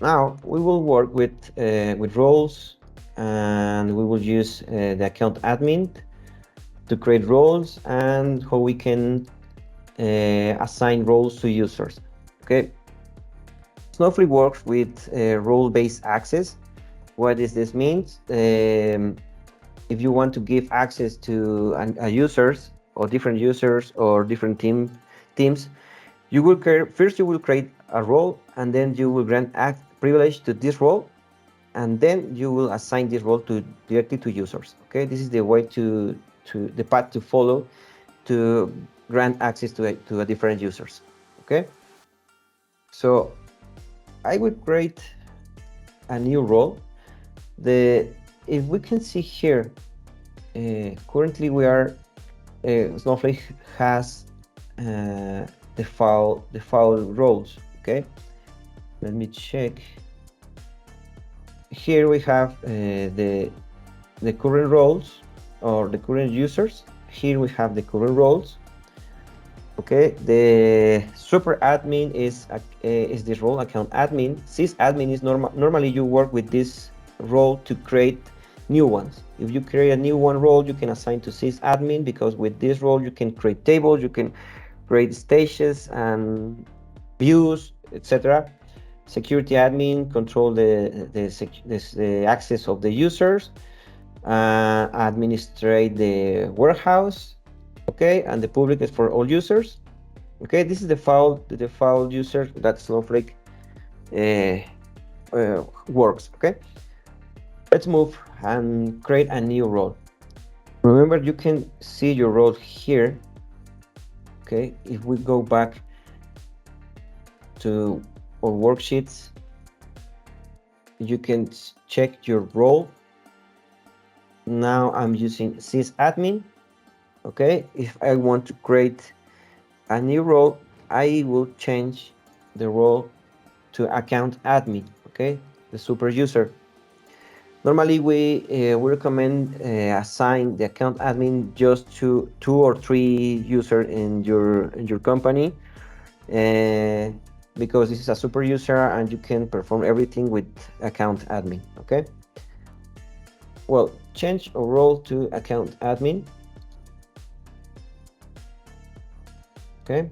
[SPEAKER 3] Now we will work with roles, and we will use the account admin to create roles, and how we can assign roles to users. Okay, Snowflake works with role-based access. What does this mean? If you want to give access to a users or different users or different teams, you will first create a role, and then you will grant privilege to this role, and then you will assign this role directly to users. Okay, this is the way the path to follow to grant access to a different users. Okay, so I will create a new role. If we can see here, currently we are Snowflake has the default roles. Okay, let me check. Here we have the current roles or the current users. Here we have the current roles. Okay, the super admin is this role, account admin. Sysadmin is normally you work with this role to create new ones. If you create a new one role, you can assign to sysadmin, because with this role you can create tables, you can create stages and views, etc. Security admin control the access of the users, administrate the warehouse. Okay, and the public is for all users. Okay, this is the default user that Snowflake works. Okay, let's move and create a new role. Remember, you can see your role here. Okay, if we go back to our worksheets, you can check your role. Now I'm using sysadmin. Okay, if I want to create a new role, I will change the role to account admin. Okay, the super user. Normally we recommend assign the account admin just to 2 or 3 users in your company, because this is a super user and you can perform everything with account admin. Okay, well, change a role to account admin. Okay,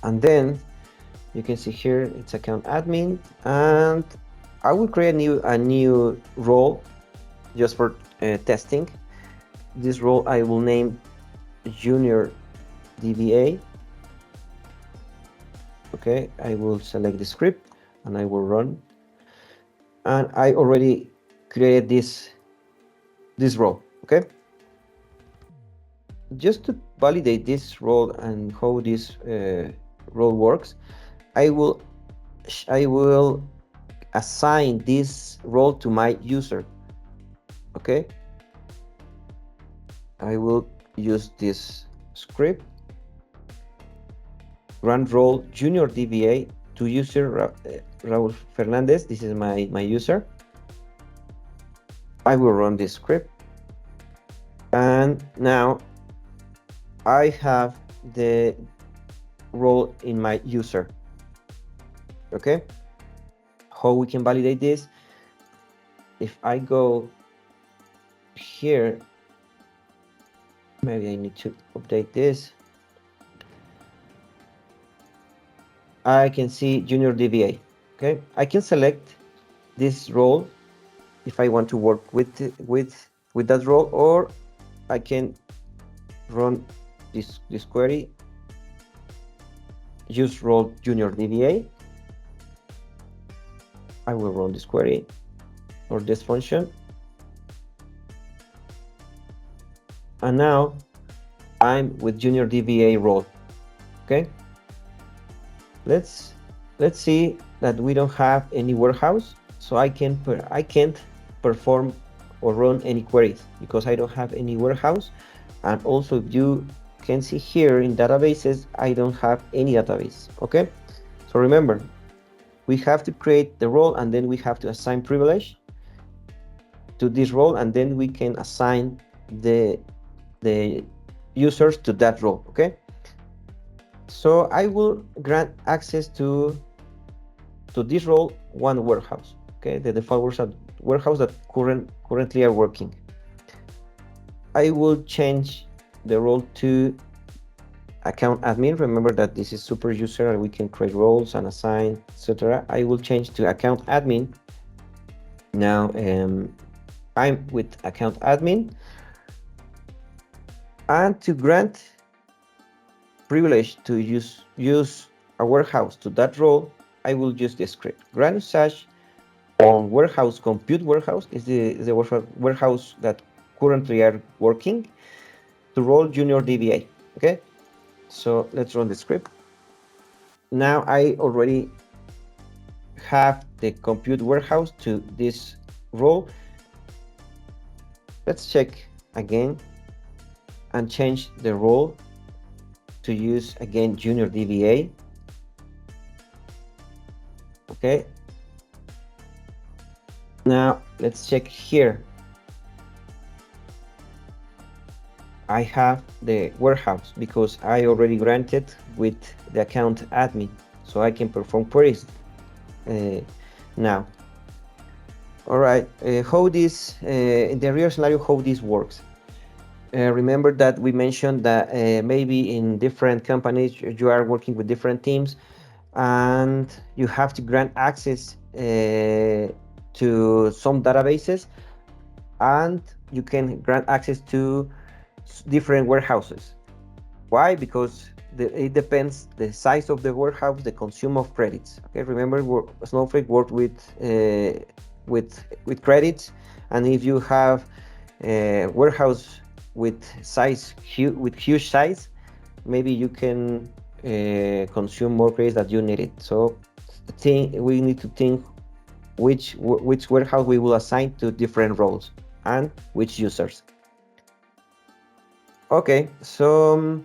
[SPEAKER 3] and then you can see here it's account admin, and I will create a new role just for testing. This role I will name junior DBA. Okay, I will select the script and I will run, and I already created this role. Okay, just to validate this role and how this role works, I will assign this role to my user. Okay, I will use this script, run role junior DBA to user Raul Fernandez. This is my user. I will run this script, and now I have the role in my user. Okay, how we can validate this? If I go here, maybe I need to update this. I can see junior DBA. Okay, I can select this role if I want to work with that role, or I can run this query, use role junior DBA. I will run this query or this function, and now I'm with junior DBA role. Okay, let's see that we don't have any warehouse, so I can't perform or run any queries because I don't have any warehouse. And also, if you can see here in databases, I don't have any database. Okay, so remember, we have to create the role, and then we have to assign privilege to this role, and then we can assign the users to that role. Okay, so I will grant access to this role one warehouse. Okay, the default warehouse that currently are working. I will change the role to account admin. Remember that this is super user and we can create roles and assign, etc. I will change to account admin. Now I'm with account admin, and to grant privilege to use a warehouse to that role, I will use the script grant usage on warehouse. Compute warehouse is the warehouse that currently are working to role junior DBA. Okay, so let's run the script. Now I already have the compute warehouse to this role. Let's check again and change the role to use again junior DBA. Okay. Now let's check here. I have the warehouse because I already granted with the account admin, so I can perform queries now. All right, how this in the real scenario, how this works. Remember that we mentioned that maybe in different companies you are working with different teams, and you have to grant access to some databases, and you can grant access to different warehouses. Why? Because it depends the size of the warehouse, the consume of credits. Okay, remember Snowflake worked with credits, and if you have a warehouse with huge size, maybe you can consume more credits that you need it. So we need to think which warehouse we will assign to different roles and which users. Okay, so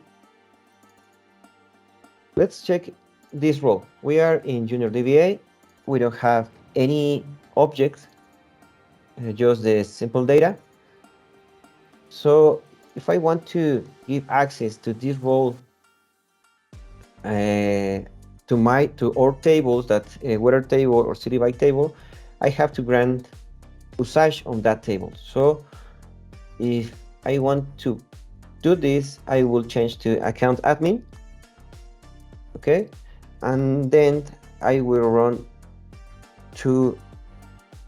[SPEAKER 3] let's check this role. We are in junior DBA. We don't have any objects, just the simple data. So if I want to give access to this role to our tables, that weather table or city by table, I have to grant usage on that table. So if I want to do this, I will change to account admin. Okay, and then I will run 2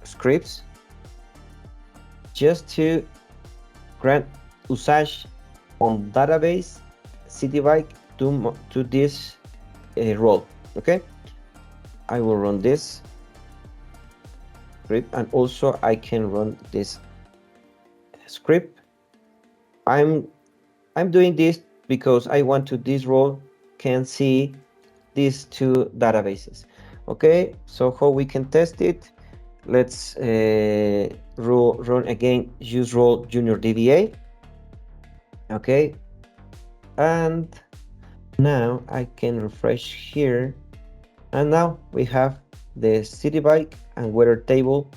[SPEAKER 3] scripts just to grant usage on database citybike to this role. Okay, I will run this script, and also I can run this script. I'm doing this because I want to this role can see these 2 databases. Okay, so how we can test it? Let's run again, use role junior DBA. Okay, and now I can refresh here, and now we have the city bike and weather table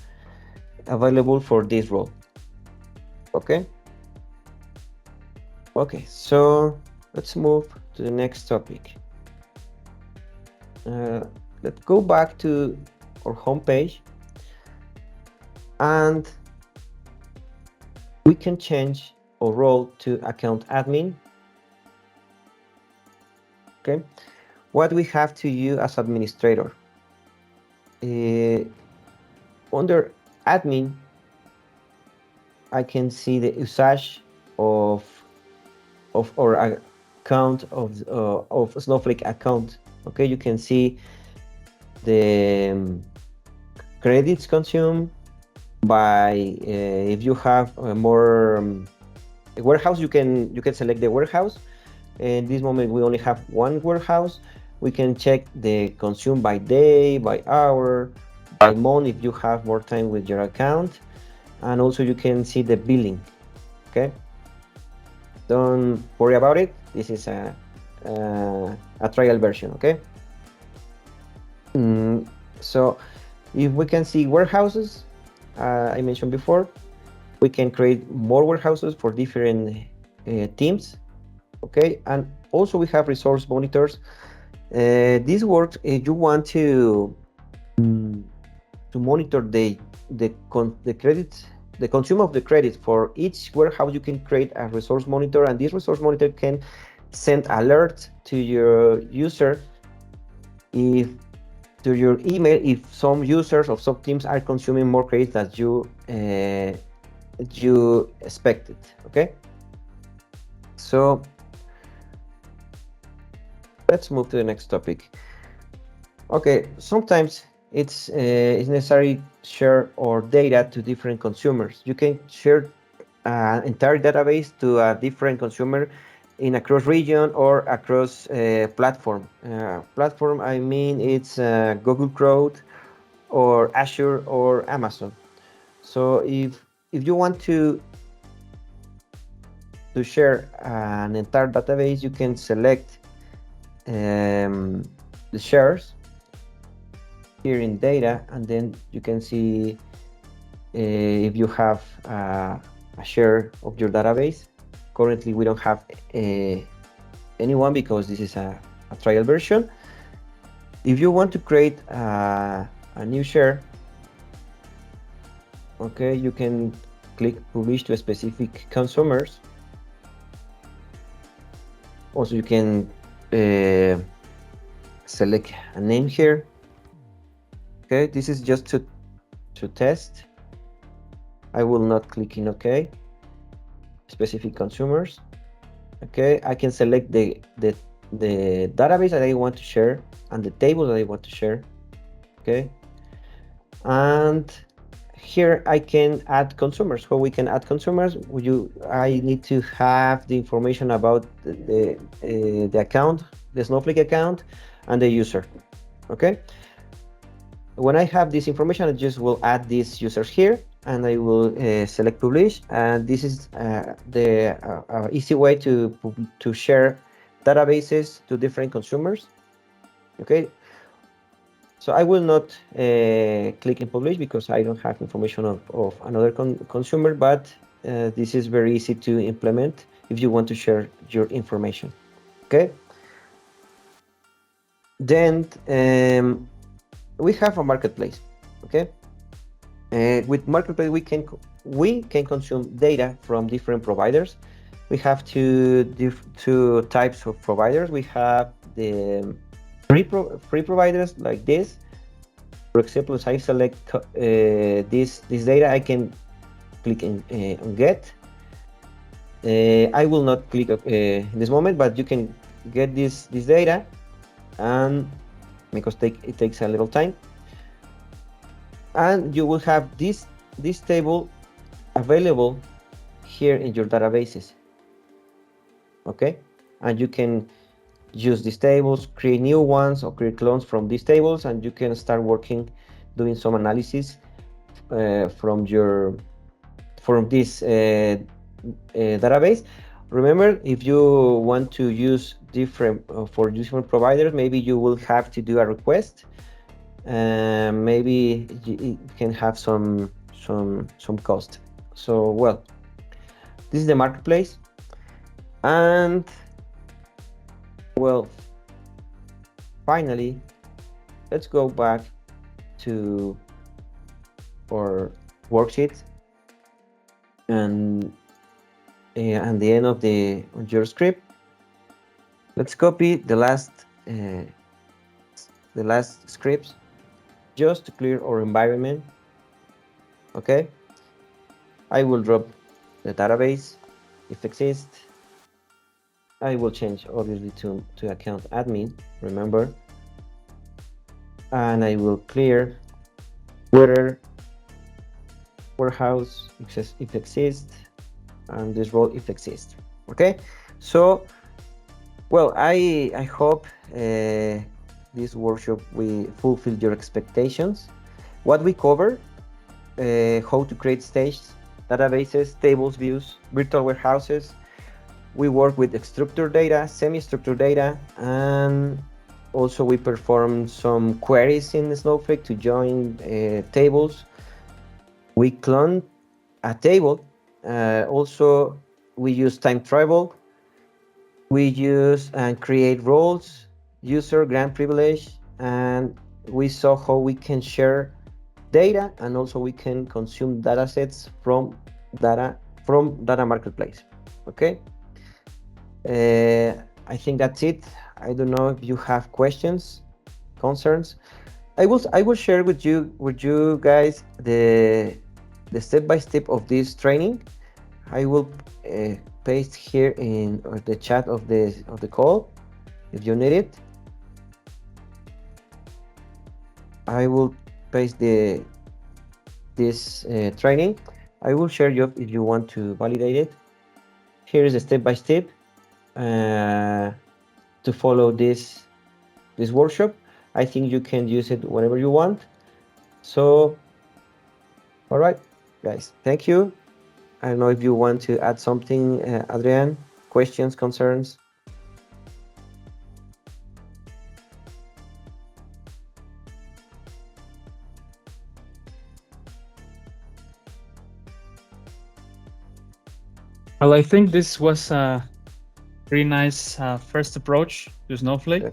[SPEAKER 3] available for this role. Okay, so let's move to the next topic. Let's go back to our home page, and we can change our role to account admin. Okay, what we have to you as administrator. Under admin, I can see the usage of our account of Snowflake account. Okay, you can see the credits consumed by if you have more warehouse, you can select the warehouse. In this moment we only have one warehouse. We can check the consume by day, by hour, by month if you have more time with your account, and also you can see the billing. Okay, don't worry about it, this is a trial version. Okay, so if we can see warehouses, I mentioned before, we can create more warehouses for different teams. Okay, and also we have resource monitors. This works if you want to monitor the credits, the consume of the credit for each warehouse. You can create a resource monitor, and this resource monitor can send alerts to your user to your email if some users of some teams are consuming more credits than you expected. Okay, so let's move to the next topic. Okay, sometimes it's necessary share our data to different consumers. You can share an entire database to a different consumer in across region or across platform. Platform, I mean, it's Google Cloud or Azure or Amazon. So if you want to to share an entire database, you can select the shares here in data, and then you can see if you have a share of your database. Currently, we don't have anyone because this is a trial version. If you want to create a new share, okay, you can click publish to specific consumers. Also, you can select a name here. Okay, this is just to test. I will not click in OK. Specific consumers. Okay, I can select the database that I want to share and the table that I want to share. Okay, and here I can add consumers. How we can add consumers? I need to have the information about the account, the Snowflake account, and the user. Okay. When I have this information, I just will add these users here, and I will select publish. And this is the easy way to share databases to different consumers. Okay. So I will not click in publish because I don't have information of another consumer, but this is very easy to implement if you want to share your information. Okay. Then we have a marketplace. Okay. With marketplace, we can consume data from different providers. We have two types of providers. We have the free providers like this. For example, if I select this data, I can click on get. I will not click in this moment, but you can get this data, and because it takes a little time, and you will have this table available here in your databases. Okay, and you can use these tables, create new ones, or create clones from these tables, and you can start working, doing some analysis from this database. Remember, if you want to use different providers, maybe you will have to do a request. Maybe it can have some cost. So, well, this is the marketplace, and well, finally, let's go back to our worksheet, and at the end of your script, let's copy the last scripts just to clear our environment. Okay, I will drop the database if exists. I will change obviously to account admin, remember, and I will clear whether warehouse if exists, and this role if exists. Okay, so well, I hope this workshop we fulfill your expectations. What we cover: how to create staged databases, tables, views, virtual warehouses. We work with structured data, semi-structured data, and also we perform some queries in Snowflake to join tables. We clone a table. Also, we use time travel. We use and create roles, user grant privilege, and we saw how we can share data, and also we can consume data sets from data marketplace. Okay. I think that's it. I don't know if you have questions, concerns. I will share with you guys the step-by-step of this training. I will paste here in the chat of the call if you need it. I will paste this training. I will share you if you want to validate it. Here is a step-by-step to follow this workshop. I think you can use it whenever you want. So, all right, guys, thank you. I don't know if you want to add something, Adrian. Questions, concerns?
[SPEAKER 2] Well, I think this was a pretty nice first approach to Snowflake.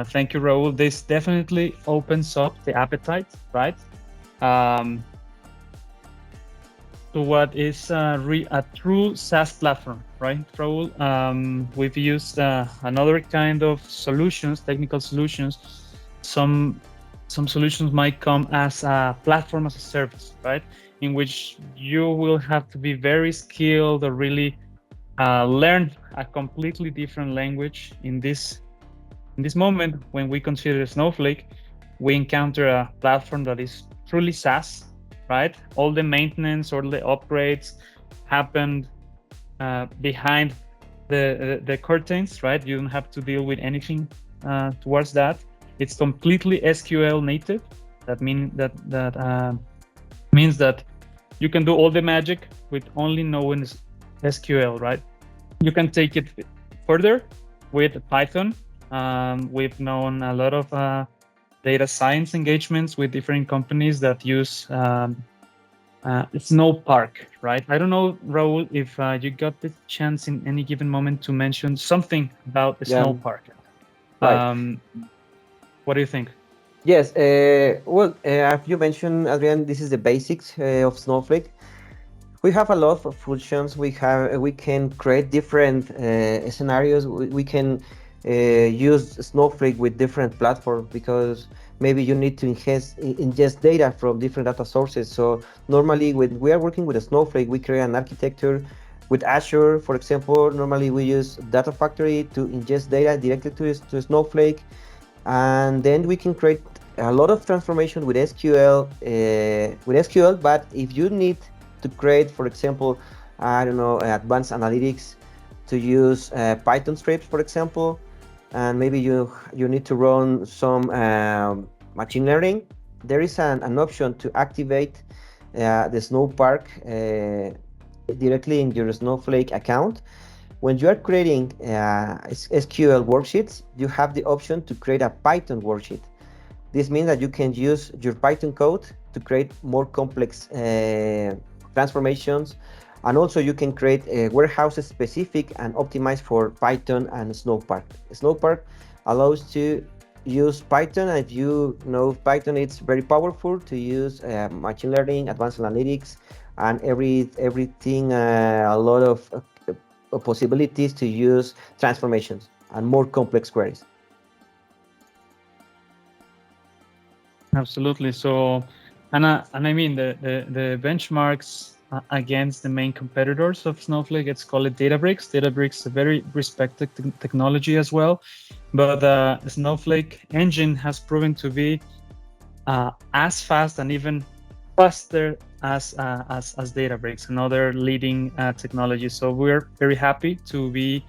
[SPEAKER 2] Thank you, Raul. This definitely opens up the appetite, right? To what is a true SaaS platform, right, Raul? We've used another kind of solutions, technical solutions. Some solutions might come as a platform as a service, right? In which you will have to be very skilled or really learn a completely different language. In this moment, when we consider Snowflake, we encounter a platform that is truly SaaS, right? All the maintenance or the upgrades happened behind the curtains, right? You don't have to deal with anything towards that. It's completely SQL native. That means that you can do all the magic with only knowing SQL, right? You can take it further with Python. We've known a lot of data science engagements with different companies that use Snowpark, right? I don't know, Raul, if you got the chance in any given moment to mention something about the
[SPEAKER 3] Yeah,
[SPEAKER 2] Snowpark.
[SPEAKER 3] right.
[SPEAKER 2] What do you think?
[SPEAKER 3] Yes, well, as you mentioned, Adrian, this is the basics of Snowflake. We have a lot of functions. We can create different scenarios. We can use Snowflake with different platforms because maybe you need to ingest data from different data sources. So normally when we are working with a Snowflake, we create an architecture with Azure, for example. Normally we use Data Factory to ingest data directly to Snowflake, and then we can create a lot of transformation with SQL. But if you need to create, for example, I don't know, advanced analytics, to use Python scripts, for example, and maybe you need to run some machine learning, there is an option to activate the Snowpark directly in your Snowflake account. When you are creating SQL worksheets, you have the option to create a Python worksheet. This means that you can use your Python code to create more complex transformations. And also you can create warehouses specific and optimized for Python and Snowpark. Snowpark allows to use Python. If you know Python, it's very powerful to use machine learning, advanced analytics, and everything, a lot of possibilities to use transformations and more complex queries.
[SPEAKER 2] Absolutely. So, and I mean the benchmarks against the main competitors of Snowflake, it's called Databricks. Databricks is a very respected technology as well, but the Snowflake engine has proven to be as fast and even faster as Databricks, another leading technology. So we're very happy to be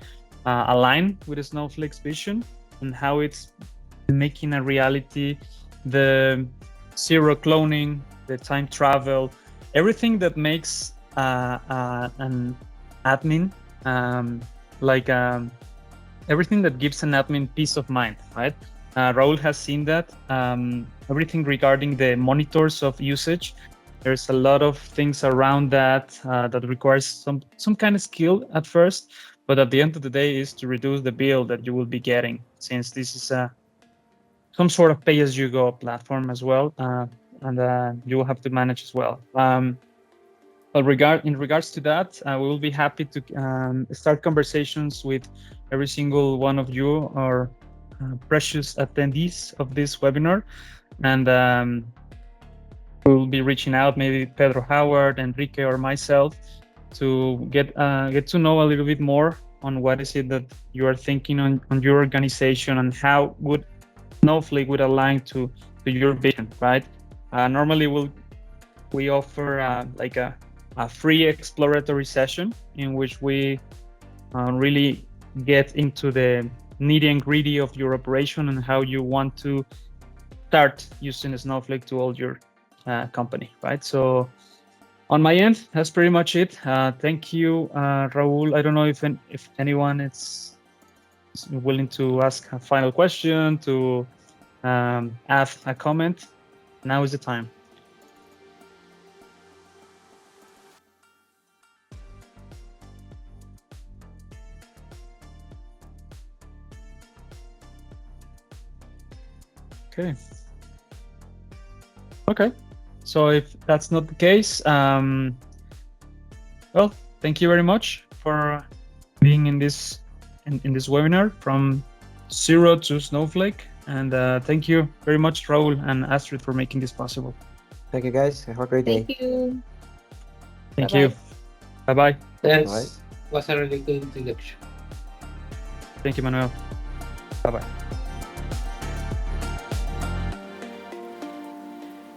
[SPEAKER 2] aligned with Snowflake's vision and how it's making a reality the zero cloning, the time travel, everything that makes an admin everything that gives an admin peace of mind, right? Raul has seen that. Everything regarding the monitors of usage, there's a lot of things around that that requires some kind of skill at first, but at the end of the day is to reduce the bill that you will be getting, since this is some sort of pay-as-you-go platform as well, and you will have to manage as well. But in regards to that, we will be happy to start conversations with every single one of you, our precious attendees of this webinar, and we will be reaching out, maybe Pedro Howard, Enrique, or myself, to get to know a little bit more on what is it that you are thinking on your organization and how would Snowflake would align to your vision, right? Normally we offer like a free exploratory session in which we really get into the nitty and gritty of your operation and how you want to start using Snowflake to all your company, right? So On my end, that's pretty much it. Thank you, Raul. I don't know if anyone is willing to ask a final question, to add a comment. Now is the time. Okay. So if that's not the case, well, thank you very much for being in this webinar from Zero to Snowflake, and thank you very much, Raul and Astrid, for making this possible.
[SPEAKER 3] Thank you, guys. Have a great day.
[SPEAKER 4] Thank you.
[SPEAKER 2] Thank
[SPEAKER 4] Bye-bye.
[SPEAKER 2] you. Bye-bye.
[SPEAKER 4] That was a really good introduction.
[SPEAKER 2] Thank you, Manuel. Bye-bye.